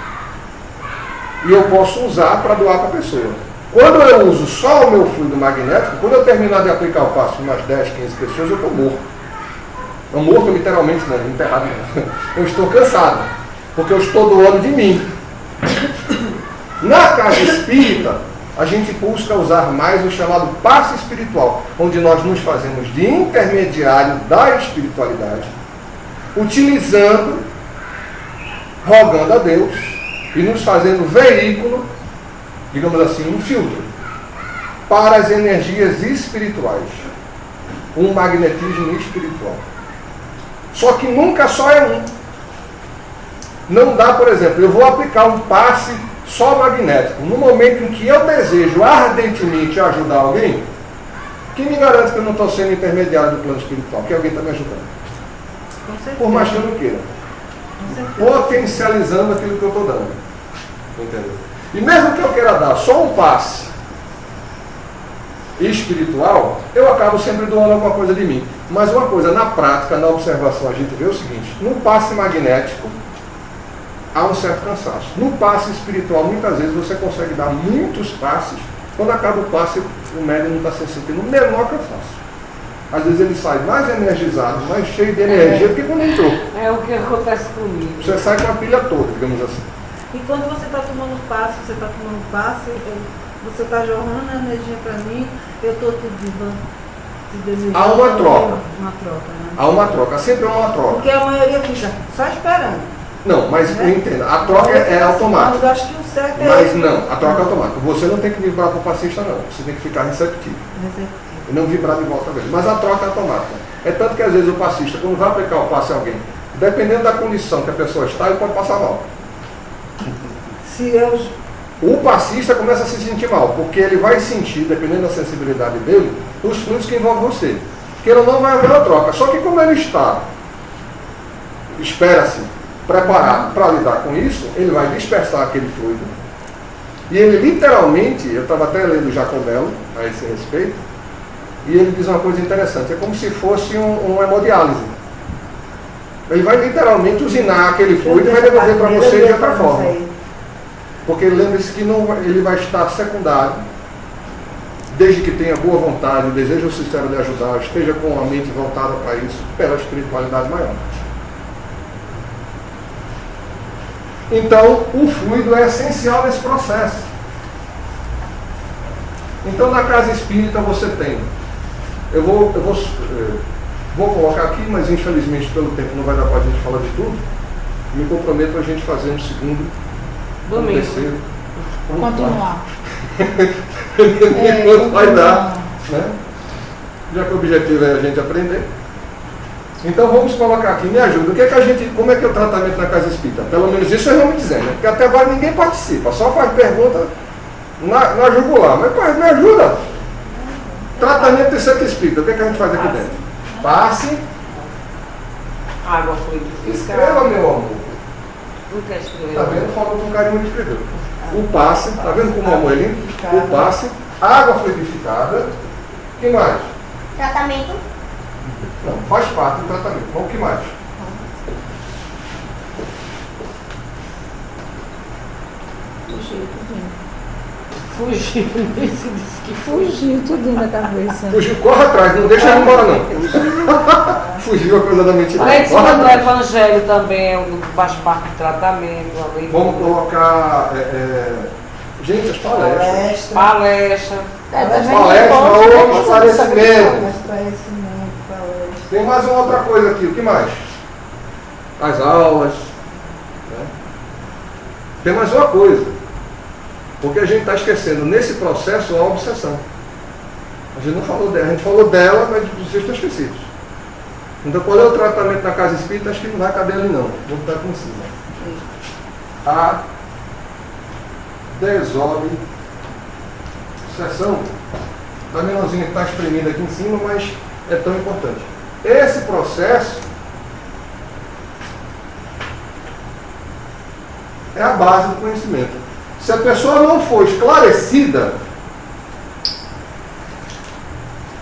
E eu posso usar para doar para a pessoa. Quando eu uso só o meu fluido magnético, quando eu terminar de aplicar o passe em umas 10, 15 pessoas, eu estou morto. Não morto literalmente, não, enterrado não. Eu estou cansado. Porque eu estou doando de mim. Na casa espírita, a gente busca usar mais o chamado passe espiritual, onde nós nos fazemos de intermediário da espiritualidade, utilizando, rogando a Deus e nos fazendo veículo, digamos assim, um filtro para as energias espirituais, um magnetismo espiritual. Só que nunca só é um. Não dá, por exemplo, eu vou aplicar um passe só magnético. No momento em que eu desejo ardentemente ajudar alguém, quem me garante que eu não estou sendo intermediário do plano espiritual? Que alguém está me ajudando. Por mais que eu não queira. Potencializando aquilo que eu estou dando. Entendeu? E mesmo que eu queira dar só um passe espiritual, eu acabo sempre doando alguma coisa de mim. Mas uma coisa, na prática, na observação, a gente vê o seguinte: no passe magnético há um certo cansaço. No passe espiritual, muitas vezes você consegue dar muitos passes, quando acaba o passe, o médium não está se sentindo o menor cansaço. Às vezes ele sai mais energizado, mais cheio de energia do que quando entrou. É o que acontece comigo. Você sai com a pilha toda, digamos assim. E quando você está tomando passe, você está jorrando a energia para mim, eu estou te desejando. Há uma troca. Uma troca, né? Há uma troca, sempre há uma troca. Porque a maioria fica só esperando. Não, mas eu entendo, a troca é automática. Mas eu acho que o certo é. Mas não, a troca é automática. Você não tem que vibrar para o passista, não. Você tem que ficar receptivo. E não vibrar de volta mesmo. Mas a troca é automática. É tanto que às vezes o passista, quando vai aplicar o passe a alguém, dependendo da condição que a pessoa está, ele pode passar mal. O passista começa a se sentir mal, porque ele vai sentir, dependendo da sensibilidade dele, os fluidos que envolvem você. Porque ele não vai haver uma troca. Só que como ele está, espera-se, preparado para lidar com isso, ele vai dispersar aquele fluido. E ele literalmente, eu estava até lendo Jacobello a esse respeito, e ele diz uma coisa interessante: é como se fosse um hemodiálise. Ele vai literalmente usinar aquele fluido e vai devolver para você de outra forma. Porque lembre-se que ele vai estar secundário, desde que tenha boa vontade, desejo sincero de ajudar, esteja com a mente voltada para isso, pela espiritualidade maior. Então, o fluido é essencial nesse processo. Então, na casa espírita você tem, eu vou colocar aqui, mas infelizmente pelo tempo não vai dar para a gente falar de tudo. Me comprometo a gente fazer um segundo, um terceiro, Continuar. Não vai dar, né? Já que o objetivo é a gente aprender. Então vamos colocar aqui, me ajuda. Como é que é o tratamento na casa espírita? Pelo menos isso eu vou me dizer, né? Porque até agora ninguém participa, só faz pergunta na jugular. Mas pai, me ajuda. Tratamento de centro espírita, o que é que a gente faz aqui dentro? Passe. Água fluidificada. Escreva, meu amor. Não quer escrever. Tá vendo? Falta com carinho de escrever. O passe, tá vendo como o amor é lindo? O passe, água fluidificada. O que mais? Tratamento. Não, faz parte do tratamento. Mas o que mais? Fugiu. Esse disse que Fugiu tudo da cabeça. Fugiu, corre atrás, não deixa ele embora não. Fugiu a coisa da mentira. A medicina do evangelho também é um faz parte do tratamento. Vamos colocar, gente, as palestras. Palestra. Palestra ou esclarecimento. Palestra. Tem mais uma outra coisa aqui, o que mais? As aulas. Né? Tem mais uma coisa. Porque a gente está esquecendo, nesse processo, a obsessão. A gente não falou dela, a gente falou dela, mas vocês estão esquecidos. Então, qual é o tratamento na casa espírita? Acho que não vai caber ali não. Vou botar aqui em cima. A desobsessão. Está menorzinho que está espremido aqui em cima, mas é tão importante. Esse processo é a base do conhecimento. Se a pessoa não for esclarecida,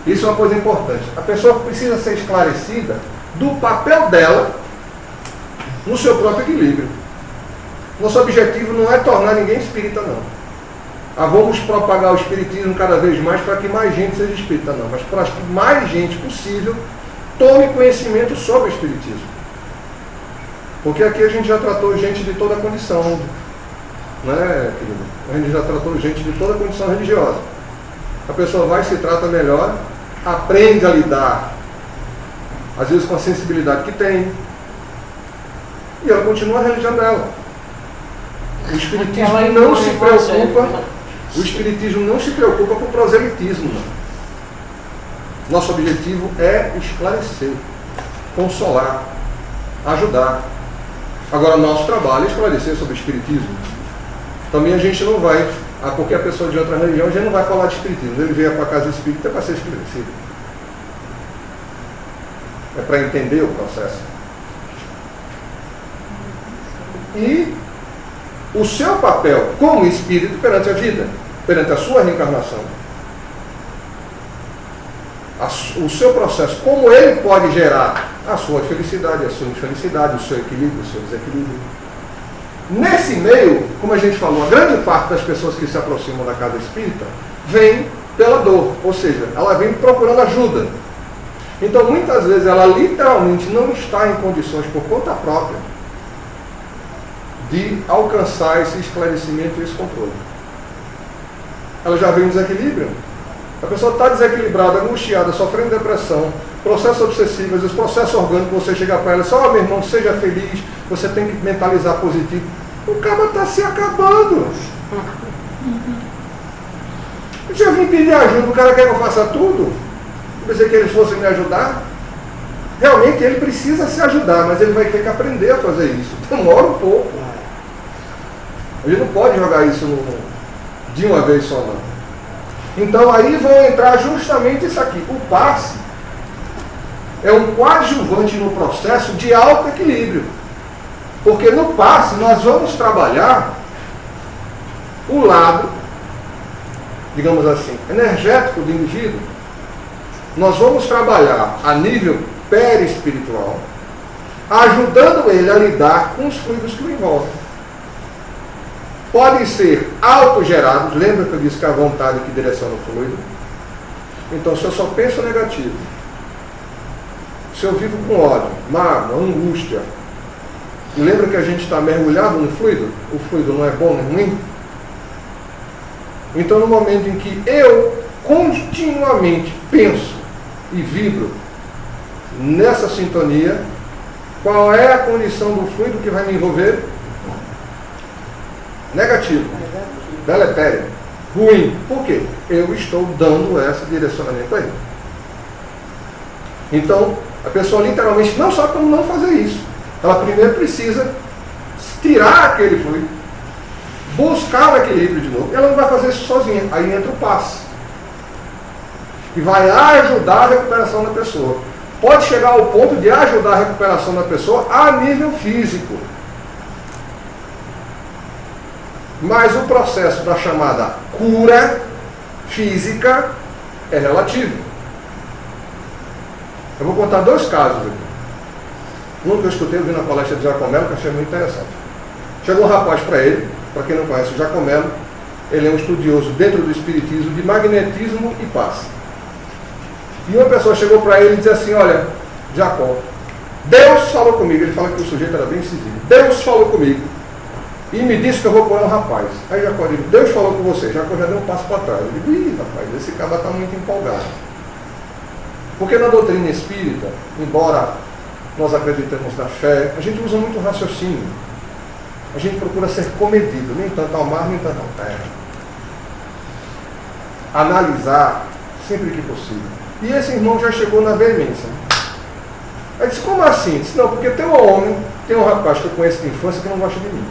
isso é uma coisa importante. A pessoa precisa ser esclarecida do papel dela no seu próprio equilíbrio. Nosso objetivo não é tornar ninguém espírita, não. Vamos propagar o espiritismo cada vez mais para que mais gente seja espírita, não. Mas para que mais gente possível tome conhecimento sobre o espiritismo. Porque aqui a gente já tratou gente de toda a condição. né, querido? A gente já tratou gente de toda condição religiosa. A pessoa vai, se trata melhor, aprende a lidar, às vezes com a sensibilidade que tem, e ela continua a religião dela. O Espiritismo não se preocupa, o Espiritismo não se preocupa com o proselitismo. Nosso objetivo é esclarecer, consolar, ajudar. Agora, nosso trabalho é esclarecer sobre o Espiritismo. Também a gente não vai, porque a pessoa de outra religião, a gente não vai falar de Espiritismo. Ele veio para a casa espírita para ser esclarecido. É para entender o processo. E o seu papel como espírito perante a vida, perante a sua reencarnação, o seu processo, como ele pode gerar a sua felicidade, a sua infelicidade, o seu equilíbrio, o seu desequilíbrio. Nesse meio, como a gente falou, a grande parte das pessoas que se aproximam da casa espírita vem pela dor, ou seja, ela vem procurando ajuda. Então, muitas vezes, ela literalmente não está em condições, por conta própria, de alcançar esse esclarecimento e esse controle. Ela já vem em desequilíbrio. A pessoa está desequilibrada, angustiada, sofrendo depressão, processos obsessivos, os processos orgânicos, você chega para ela e diz, meu irmão, seja feliz, você tem que mentalizar positivo. O cara está se acabando. Eu já vim pedir ajuda, o cara quer que eu faça tudo? Eu pensei que eles fossem me ajudar. Realmente ele precisa se ajudar, mas ele vai ter que aprender a fazer isso. Demora um pouco. A gente não pode jogar isso de uma vez só, não. Então aí vão entrar justamente isso aqui. O passe é um coadjuvante no processo de alto equilíbrio. Porque no passe nós vamos trabalhar o lado, digamos assim, energético do indivíduo. Nós vamos trabalhar a nível perispiritual, ajudando ele a lidar com os fluidos que o envolvem. Podem ser autogerados, lembra que eu disse que é a vontade que direciona o fluido? Então, se eu só penso negativo, se eu vivo com ódio, mágoa, angústia, e lembra que a gente está mergulhado no fluido? O fluido não é bom nem ruim? Então, no momento em que eu continuamente penso e vibro nessa sintonia, qual é a condição do fluido que vai me envolver? Negativo, deletério, ruim. Por quê? Eu estou dando esse direcionamento a ele. Então, a pessoa literalmente não sabe como não fazer isso. Ela primeiro precisa tirar aquele fluido, buscar o equilíbrio de novo. Ela não vai fazer isso sozinha. Aí entra o passe, que vai ajudar a recuperação da pessoa. Pode chegar ao ponto de ajudar a recuperação da pessoa a nível físico. Mas o processo da chamada cura física é relativo. Eu vou contar dois casos aqui. Um que eu escutei, eu vi na palestra de Giacomello, que eu achei muito interessante. Chegou um rapaz para ele, para quem não conhece o Giacomello, ele é um estudioso dentro do espiritismo de magnetismo e passe. E uma pessoa chegou para ele e disse assim, olha, Jacó, Deus falou comigo. Ele fala que o sujeito era bem civil. Deus falou comigo e me disse que eu vou curar um rapaz. Aí Jacó disse, Deus falou com você. Jacó já deu um passo para trás. Eu digo, ih, rapaz, esse cara está muito empolgado. Porque na doutrina espírita, embora nós acreditemos na fé, a gente usa muito raciocínio. A gente procura ser comedido, nem tanto ao mar, nem tanto à terra. Analisar sempre que possível. E esse irmão já chegou na veemência. Aí disse, como assim? Disse, não, porque tem um homem, tem um rapaz que eu conheço de infância que não gosta de mim.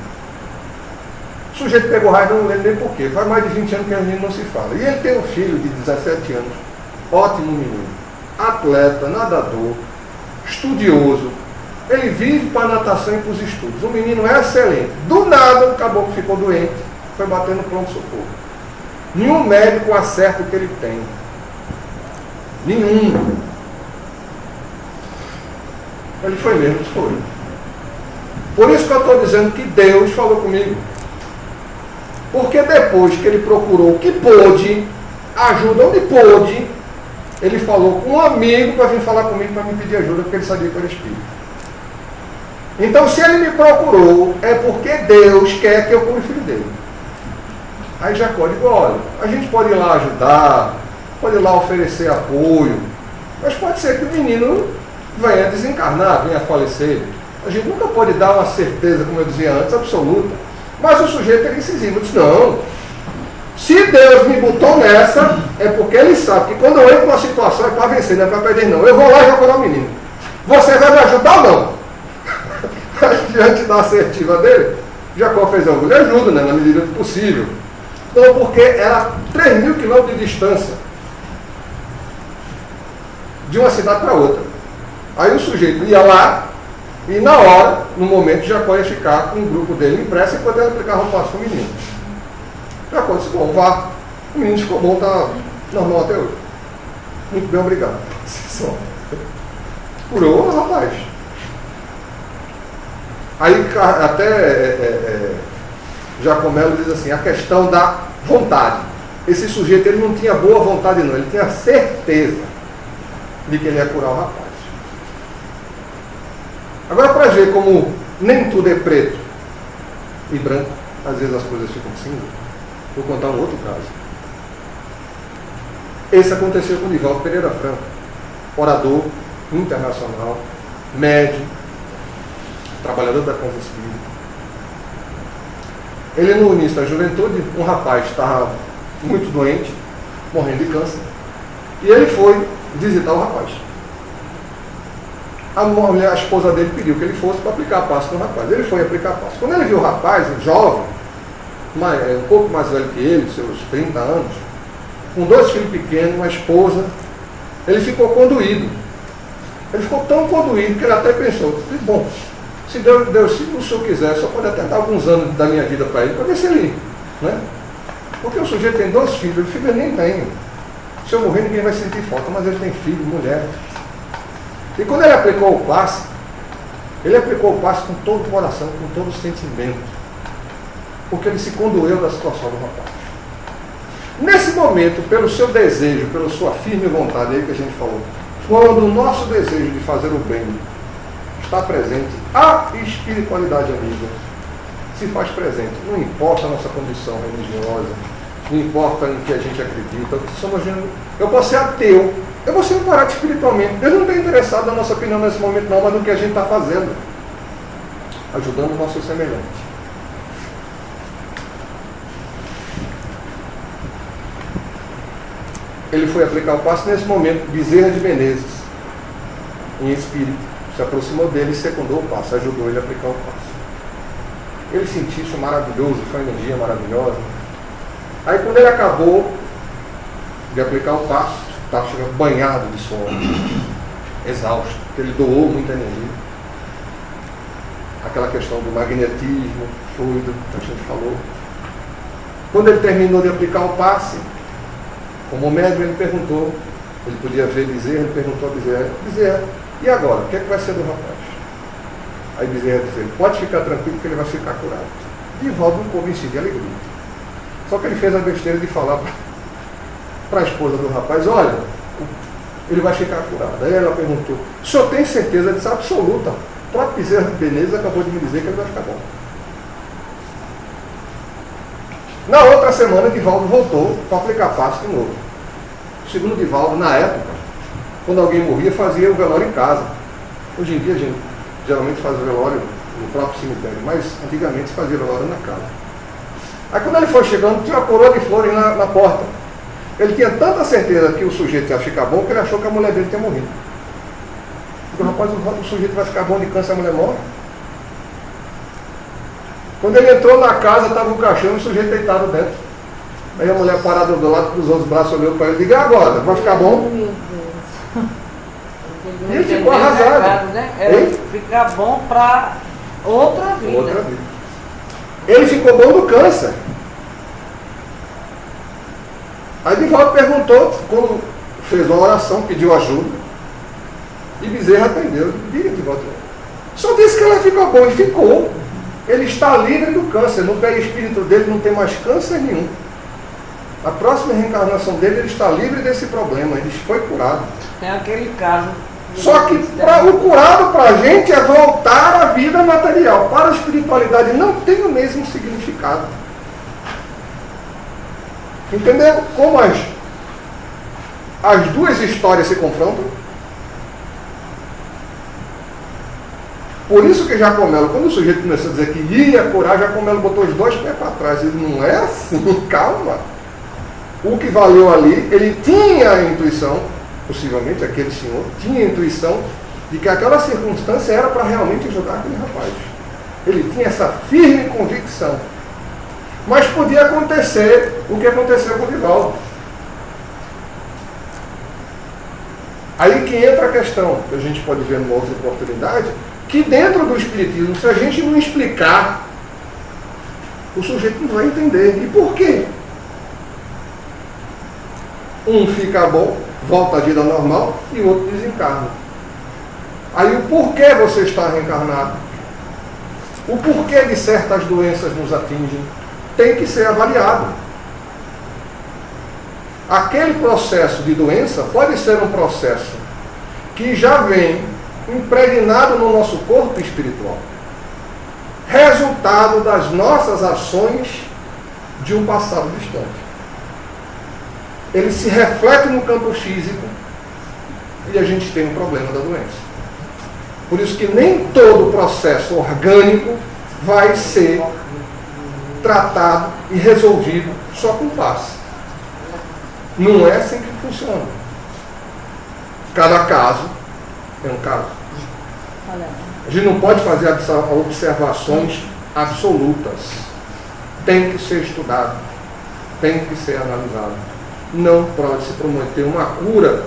O sujeito pegou raiva, não lembro nem porquê. Faz mais de 20 anos que a gente não se fala. E ele tem um filho de 17 anos, ótimo menino, atleta, nadador, estudioso. Ele vive para a natação e para os estudos. O menino é excelente. Do nada, o caboclo ficou doente, foi bater no pronto-socorro. Nenhum médico acerta o que ele tem. Nenhum. Ele foi mesmo, foi. Por isso que eu estou dizendo que Deus falou comigo. Porque depois que ele procurou o que pôde, ajuda onde pôde, ele falou com um amigo para vir falar comigo para me pedir ajuda, porque ele sabia que eu era espírito. Então, se ele me procurou, é porque Deus quer que eu cure o filho dele. Aí Jacó diz, olha, a gente pode ir lá ajudar, pode ir lá oferecer apoio, mas pode ser que o menino venha desencarnar, venha falecer. A gente nunca pode dar uma certeza, como eu dizia antes, absoluta. Mas o sujeito é incisivo. Diz, não, se Deus me botou nessa, é porque Ele sabe que quando eu entro numa situação é para vencer, não é para perder não. Eu vou lá e vou curar o menino. Você vai me ajudar ou não? Diante da assertiva dele, Jacó fez algo, ele ajuda, né, na medida do possível. Não, porque era 3.000 quilômetros de distância de uma cidade para outra. Aí o sujeito ia lá e na hora, no momento, Jacó ia ficar com o grupo dele impresso enquanto ele aplicava o passo para o menino. Jacó disse, bom, vá. O menino ficou bom, está normal até hoje. Muito bem, obrigado. Curou o rapaz. Aí até Jacomelo diz assim, a questão da vontade. Esse sujeito ele não tinha boa vontade não, ele tinha certeza de que ele ia curar o rapaz. Agora, para ver como nem tudo é preto e branco, às vezes as coisas ficam assim, vou contar um outro caso. Esse aconteceu com Divaldo Pereira Franco, orador internacional, médium, trabalhador da Casa Espírita. Ele, no início da juventude, um rapaz estava muito doente, morrendo de câncer, e ele foi visitar o rapaz. A esposa dele pediu que ele fosse para aplicar passo no rapaz. Ele foi aplicar passo. Quando ele viu o rapaz, um jovem, um pouco mais velho que ele, seus 30 anos, com 2 filhos pequenos, uma esposa, ele ficou conduído. Ele ficou tão conduído que ele até pensou, bom, se Deus, se o senhor quiser, só pode até dar alguns anos da minha vida para ele, para ver se ele, né? Porque o sujeito tem 2 filhos, filho ele nem tem. Se eu morrer, ninguém vai sentir falta, mas ele tem filho, mulher. E quando ele aplicou o passe com todo o coração, com todo o sentimento. Porque ele se condoeu da situação do rapaz. Nesse momento, pelo seu desejo, pela sua firme vontade, aí que a gente falou, quando o nosso desejo de fazer o bem está presente, a espiritualidade amiga se faz presente. Não importa a nossa condição religiosa, não importa em que a gente acredita, eu posso ser ateu, eu vou ser um parado espiritualmente. Deus não está interessado na nossa opinião nesse momento não, mas no que a gente está fazendo, ajudando o nosso semelhante. Ele foi aplicar o passe nesse momento. Bezerra de Menezes, em espírito, se aproximou dele e secundou o passe, ajudou ele a aplicar o passe. Ele sentiu isso maravilhoso, foi uma energia maravilhosa. Aí quando ele acabou de aplicar o passe, estava chegando banhado de sono, exausto, porque ele doou muita energia. Aquela questão do magnetismo, fluido, que a gente falou. Quando ele terminou de aplicar o passe, como médium, ele perguntou, ele podia ver Bezerra, ele perguntou a Bezerra, e agora, o que é que vai ser do rapaz? Aí Bezerra disse, pode ficar tranquilo que ele vai ficar curado. Divaldo não convencido de alegria. Só que ele fez a besteira de falar para a esposa do rapaz, olha, ele vai ficar curado. Aí ela perguntou, o senhor tem certeza disso? Absoluta. O próprio Bezerra de Menezes acabou de me dizer que ele vai ficar bom. Na outra semana, Divaldo voltou para aplicar passe de novo. Segundo Divaldo, na época, quando alguém morria, fazia o velório em casa. Hoje em dia, a gente geralmente faz o velório no próprio cemitério, mas antigamente se fazia o velório na casa. Aí quando ele foi chegando, tinha uma coroa de flores na porta. Ele tinha tanta certeza que o sujeito ia ficar bom, que ele achou que a mulher dele tinha morrido. Porque, rapaz, o sujeito vai ficar bom de câncer, a mulher morre. Quando ele entrou na casa, estava um caixão e o sujeito deitado dentro. Aí a mulher parada do lado, cruzou os braços, olhou para ele e disse, agora, vai ficar bom? Meu Deus. E ele ficou arrasado. Né? Ficar bom para outra vida. Outra vida. Ele ficou bom do câncer. Aí Divaldo perguntou, como fez uma oração, pediu ajuda, e Bezerra atendeu. Diga, Divaldo. Só disse que ela ficou boa, e ficou. Ele está livre do câncer, no perispírito dele não tem mais câncer nenhum. A próxima reencarnação dele, ele está livre desse problema, ele foi curado. É aquele caso. Só que o curado para a gente é voltar à vida material. Para a espiritualidade não tem o mesmo significado. Entendeu como as duas histórias se confrontam? Por isso que Jacomelo, quando o sujeito começou a dizer que ia curar, Jacomelo botou os dois pés para trás. Ele não é assim, calma. O que valeu ali, ele tinha a intuição, possivelmente aquele senhor, tinha a intuição de que aquela circunstância era para realmente ajudar aquele rapaz. Ele tinha essa firme convicção. Mas podia acontecer o que aconteceu com o Divaldo. Aí que entra a questão, que a gente pode ver numa outra oportunidade, que dentro do Espiritismo, se a gente não explicar, o sujeito não vai entender. E por quê? Um fica bom, volta à vida normal, e o outro desencarna. Aí o porquê você está reencarnado? O porquê de certas doenças nos atingem tem que ser avaliado. Aquele processo de doença pode ser um processo que já vem impregnado no nosso corpo espiritual, resultado das nossas ações de um passado distante. Ele se reflete no campo físico e a gente tem um problema da doença. Por isso que nem todo processo orgânico vai ser tratado e resolvido só com passe. Não é assim que funciona. Cada caso é um caso. A gente não pode fazer observações absolutas. Tem que ser estudado. Tem que ser analisado. Não pode se prometer uma cura.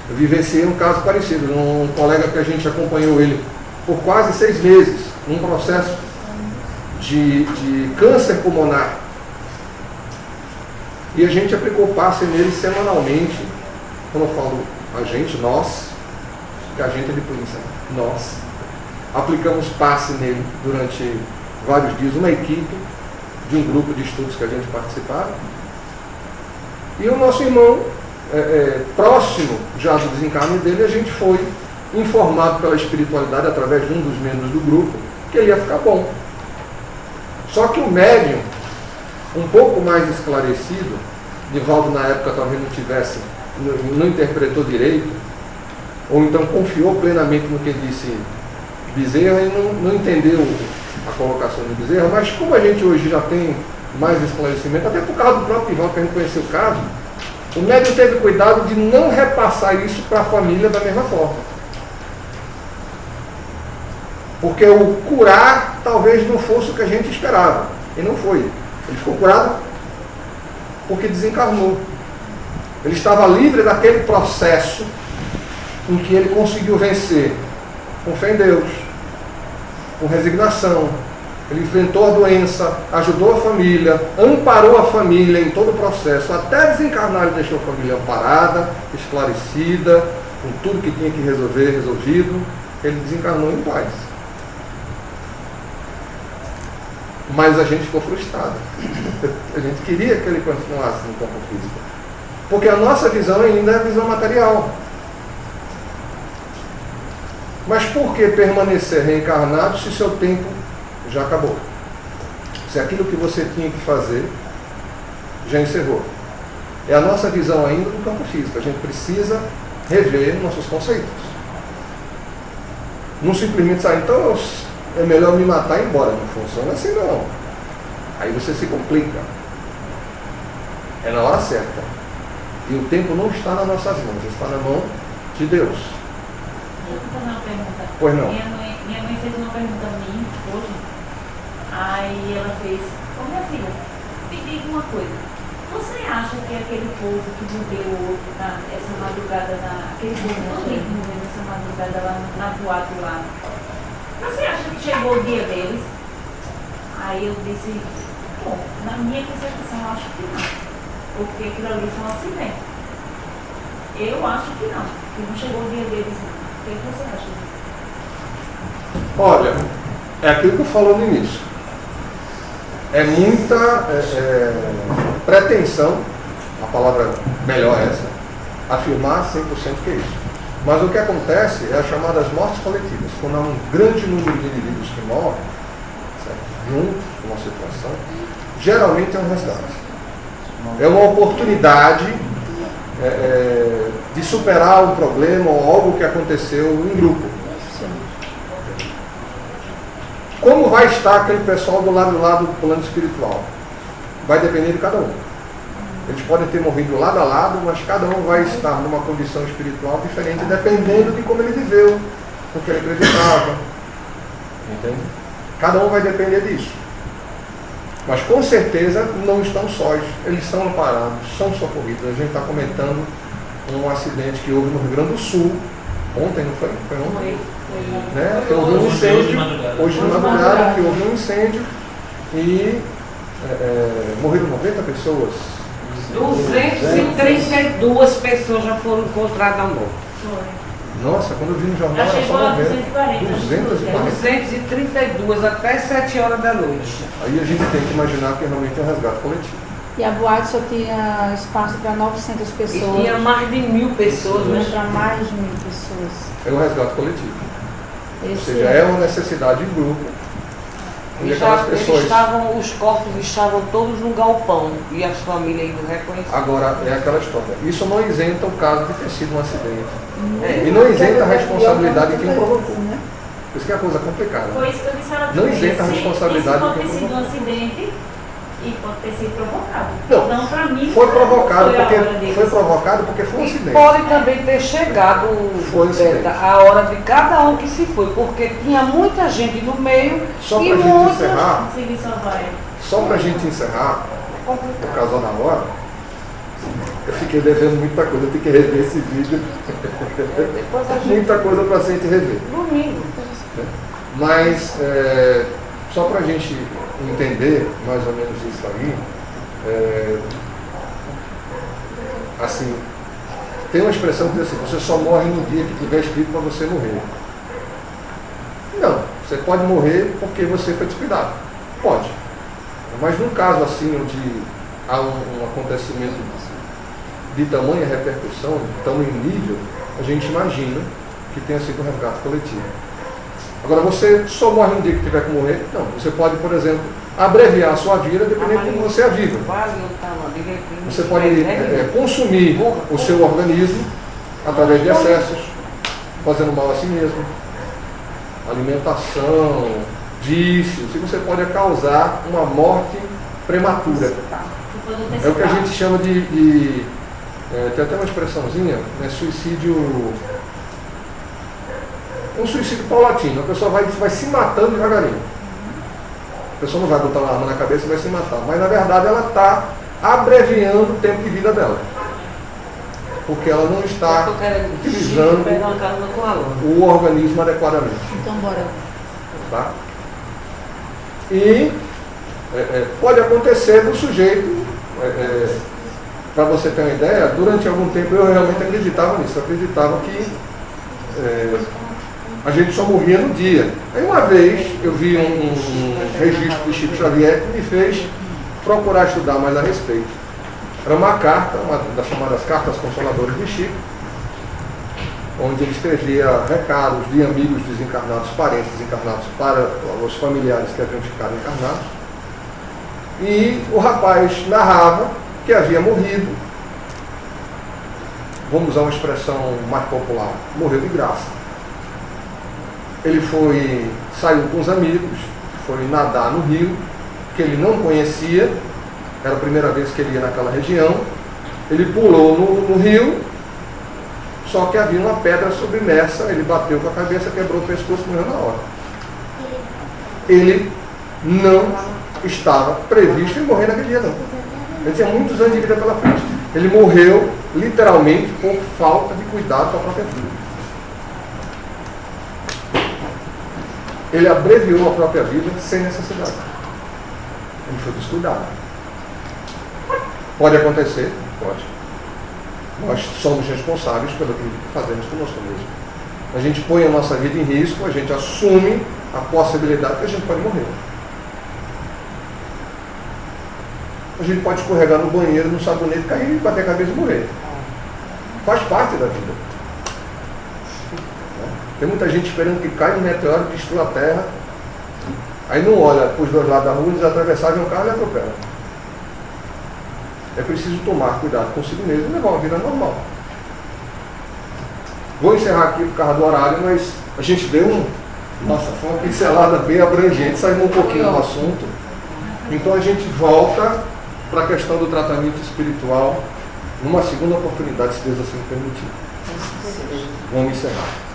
Eu vivenciei um caso parecido. Um colega que a gente acompanhou ele por quase 6 meses, num processo de câncer pulmonar. E a gente aplicou passe nele semanalmente. Quando eu falo a gente, nós, que a gente é de polícia, nós aplicamos passe nele durante vários dias, uma equipe de um grupo de estudos que a gente participava. E o nosso irmão, próximo já do desencarne dele, a gente foi informado pela espiritualidade, através de um dos membros do grupo, que ele ia ficar bom. Só que o médium, um pouco mais esclarecido, Divaldo na época talvez não interpretou direito, ou então confiou plenamente no que disse Bezerra e não entendeu a colocação de Bezerra, mas como a gente hoje já tem mais esclarecimento, até por causa do próprio Divaldo, que a gente conheceu o caso, o médium teve cuidado de não repassar isso para a família da mesma forma. Porque o curar talvez não fosse o que a gente esperava. E não foi. Ele ficou curado porque desencarnou. Ele estava livre daquele processo em que ele conseguiu vencer com fé em Deus, com resignação. Ele enfrentou a doença, ajudou a família, amparou a família em todo o processo. Até desencarnar ele deixou a família amparada, esclarecida, com tudo que tinha que resolver, resolvido. Ele desencarnou em paz. Mas a gente ficou frustrado. A gente queria que ele continuasse no campo físico. Porque a nossa visão ainda é a visão material. Mas por que permanecer reencarnado se seu tempo já acabou? Se aquilo que você tinha que fazer já encerrou. É a nossa visão ainda do campo físico. A gente precisa rever nossos conceitos. Não simplesmente sair, então é melhor me matar e ir embora. Não funciona assim não. Aí você se complica. É na hora certa. E o tempo não está nas nossas mãos, está na mão de Deus. Deixa eu fazer uma pergunta. Pois não. Minha mãe fez uma pergunta a mim hoje. Aí ela fez: ô minha filha, me diga uma coisa. Você acha que aquele povo que morreu essa madrugada, aquele povo que morreu nessa madrugada lá na boate lá, você acha que chegou o dia deles? Aí eu disse: bom, na minha concepção eu acho que não. Porque aquilo ali foi um acidente. Eu acho que não chegou o dia deles não. O que você acha disso? Olha, é aquilo que eu falo no início. É muita pretensão, a palavra melhor é essa, afirmar 100% que é isso. Mas o que acontece é as chamadas mortes coletivas. Quando há um grande número de indivíduos que morrem, certo? Juntos, numa situação, geralmente é um resgate. É uma oportunidade de superar um problema ou algo que aconteceu em grupo. Como vai estar aquele pessoal do lado do plano espiritual? Vai depender de cada um. Eles podem ter morrido lado a lado, mas cada um vai estar numa condição espiritual diferente, dependendo de como ele viveu, do que ele acreditava. Entende? Cada um vai depender disso. Mas com certeza não estão sós. Eles são amparados, são socorridos. A gente está comentando um acidente que houve no Rio Grande do Sul. Ontem, não foi? Foi ontem? Né? Que houve um incêndio. Hoje de madrugada, que houve um incêndio. E morreram 90 pessoas. 232 pessoas já foram encontradas mortas. Nossa, quando eu vi no jornal Já era chegou só a 90. 240. 232 até 7 horas da noite. Aí a gente tem que imaginar que realmente é um resgate coletivo. E a boate só tinha espaço para 900 E pessoas. tinha mais de 1.000 pessoas, né? Para mais de 1.000 pessoas. É um resgate coletivo. Ou Esse seja, é uma necessidade em grupo. Onde aquelas pessoas... os corpos estavam todos no galpão e as famílias indo reconhecer. Agora, é aquela história. Isso não isenta o caso de ter sido um acidente. E não isenta a responsabilidade de quem provocou. Por isso que é uma coisa complicada. Foi isso que eu disse a ela. Não isenta a responsabilidade Isso de pode quem ter sido um provocou. acidente e pode ter sido provocado. Não, Então, para mim, Foi provocado foi a hora porque deles. foi provocado porque foi um E acidente. pode também ter chegado Foi um acidente. a hora de cada um que se foi, porque tinha muita gente no meio Só e pra gente muitas... encerrar, Consegui salvar ele. só pra gente encerrar, É complicado. por causa da hora, eu fiquei devendo muita coisa, eu tenho que rever esse vídeo. Depois a gente... Muita coisa pra gente rever. Domingo. Mas, só para a gente entender mais ou menos isso aí, assim, tem uma expressão que diz assim, você só morre no dia que tiver escrito para você morrer. Não, você pode morrer porque você foi descuidado. Pode. Mas num caso assim, onde há um acontecimento de tamanha repercussão, de tamanho nível, a gente imagina que tenha sido um resgate coletivo. Agora, você só morre no dia que tiver que morrer? Não. Você pode, por exemplo, abreviar a sua vida dependendo de como você a viva. Você pode consumir o seu organismo através de excessos, fazendo mal a si mesmo, alimentação, vícios, e você pode causar uma morte prematura. É o que a gente chama de tem até uma expressãozinha, né, suicídio... Um suicídio paulatino, a pessoa vai se matando devagarinho. A pessoa não vai botar uma arma na cabeça e vai se matar, mas na verdade ela está abreviando o tempo de vida dela. Porque ela não está utilizando o organismo adequadamente. Então, bora. Tá? E pode acontecer do sujeito, para você ter uma ideia, durante algum tempo eu realmente acreditava nisso, eu acreditava que a gente só morria no dia. Aí uma vez eu vi um registro de Chico Xavier que me fez procurar estudar mais a respeito. Era uma carta, uma das chamadas Cartas Consoladoras de Chico, onde ele escrevia recados de amigos desencarnados, parentes desencarnados, para os familiares que haviam ficado encarnados. E o rapaz narrava que havia morrido, vamos usar uma expressão mais popular, morreu de graça. Ele saiu com os amigos, foi nadar no rio, que ele não conhecia, era a primeira vez que ele ia naquela região. Ele pulou no rio, só que havia uma pedra submersa, ele bateu com a cabeça, quebrou o pescoço e morreu na hora. Ele não estava previsto em morrer naquele dia, não. Ele tinha muitos anos de vida pela frente. Ele morreu, literalmente, por falta de cuidado com a própria vida. Ele abreviou a própria vida sem necessidade. Ele foi descuidado. Pode acontecer? Pode. Nós somos responsáveis pelo que fazemos conosco mesmo. A gente põe a nossa vida em risco, a gente assume a possibilidade que a gente pode morrer. A gente pode escorregar no banheiro, no sabonete, cair, bater a cabeça e morrer. Faz parte da vida. Tem muita gente esperando que caia um meteoro e destrua a terra. Aí não olha para os dois lados da rua, eles atravessarem um carro e atropela. é preciso tomar cuidado consigo mesmo e levar uma vida normal. Vou encerrar aqui por causa do horário, mas a gente deu nossa, foi uma pincelada bem abrangente, saímos um pouquinho do assunto. Então a gente volta para a questão do tratamento espiritual numa segunda oportunidade, se Deus assim permitir. Vamos encerrar.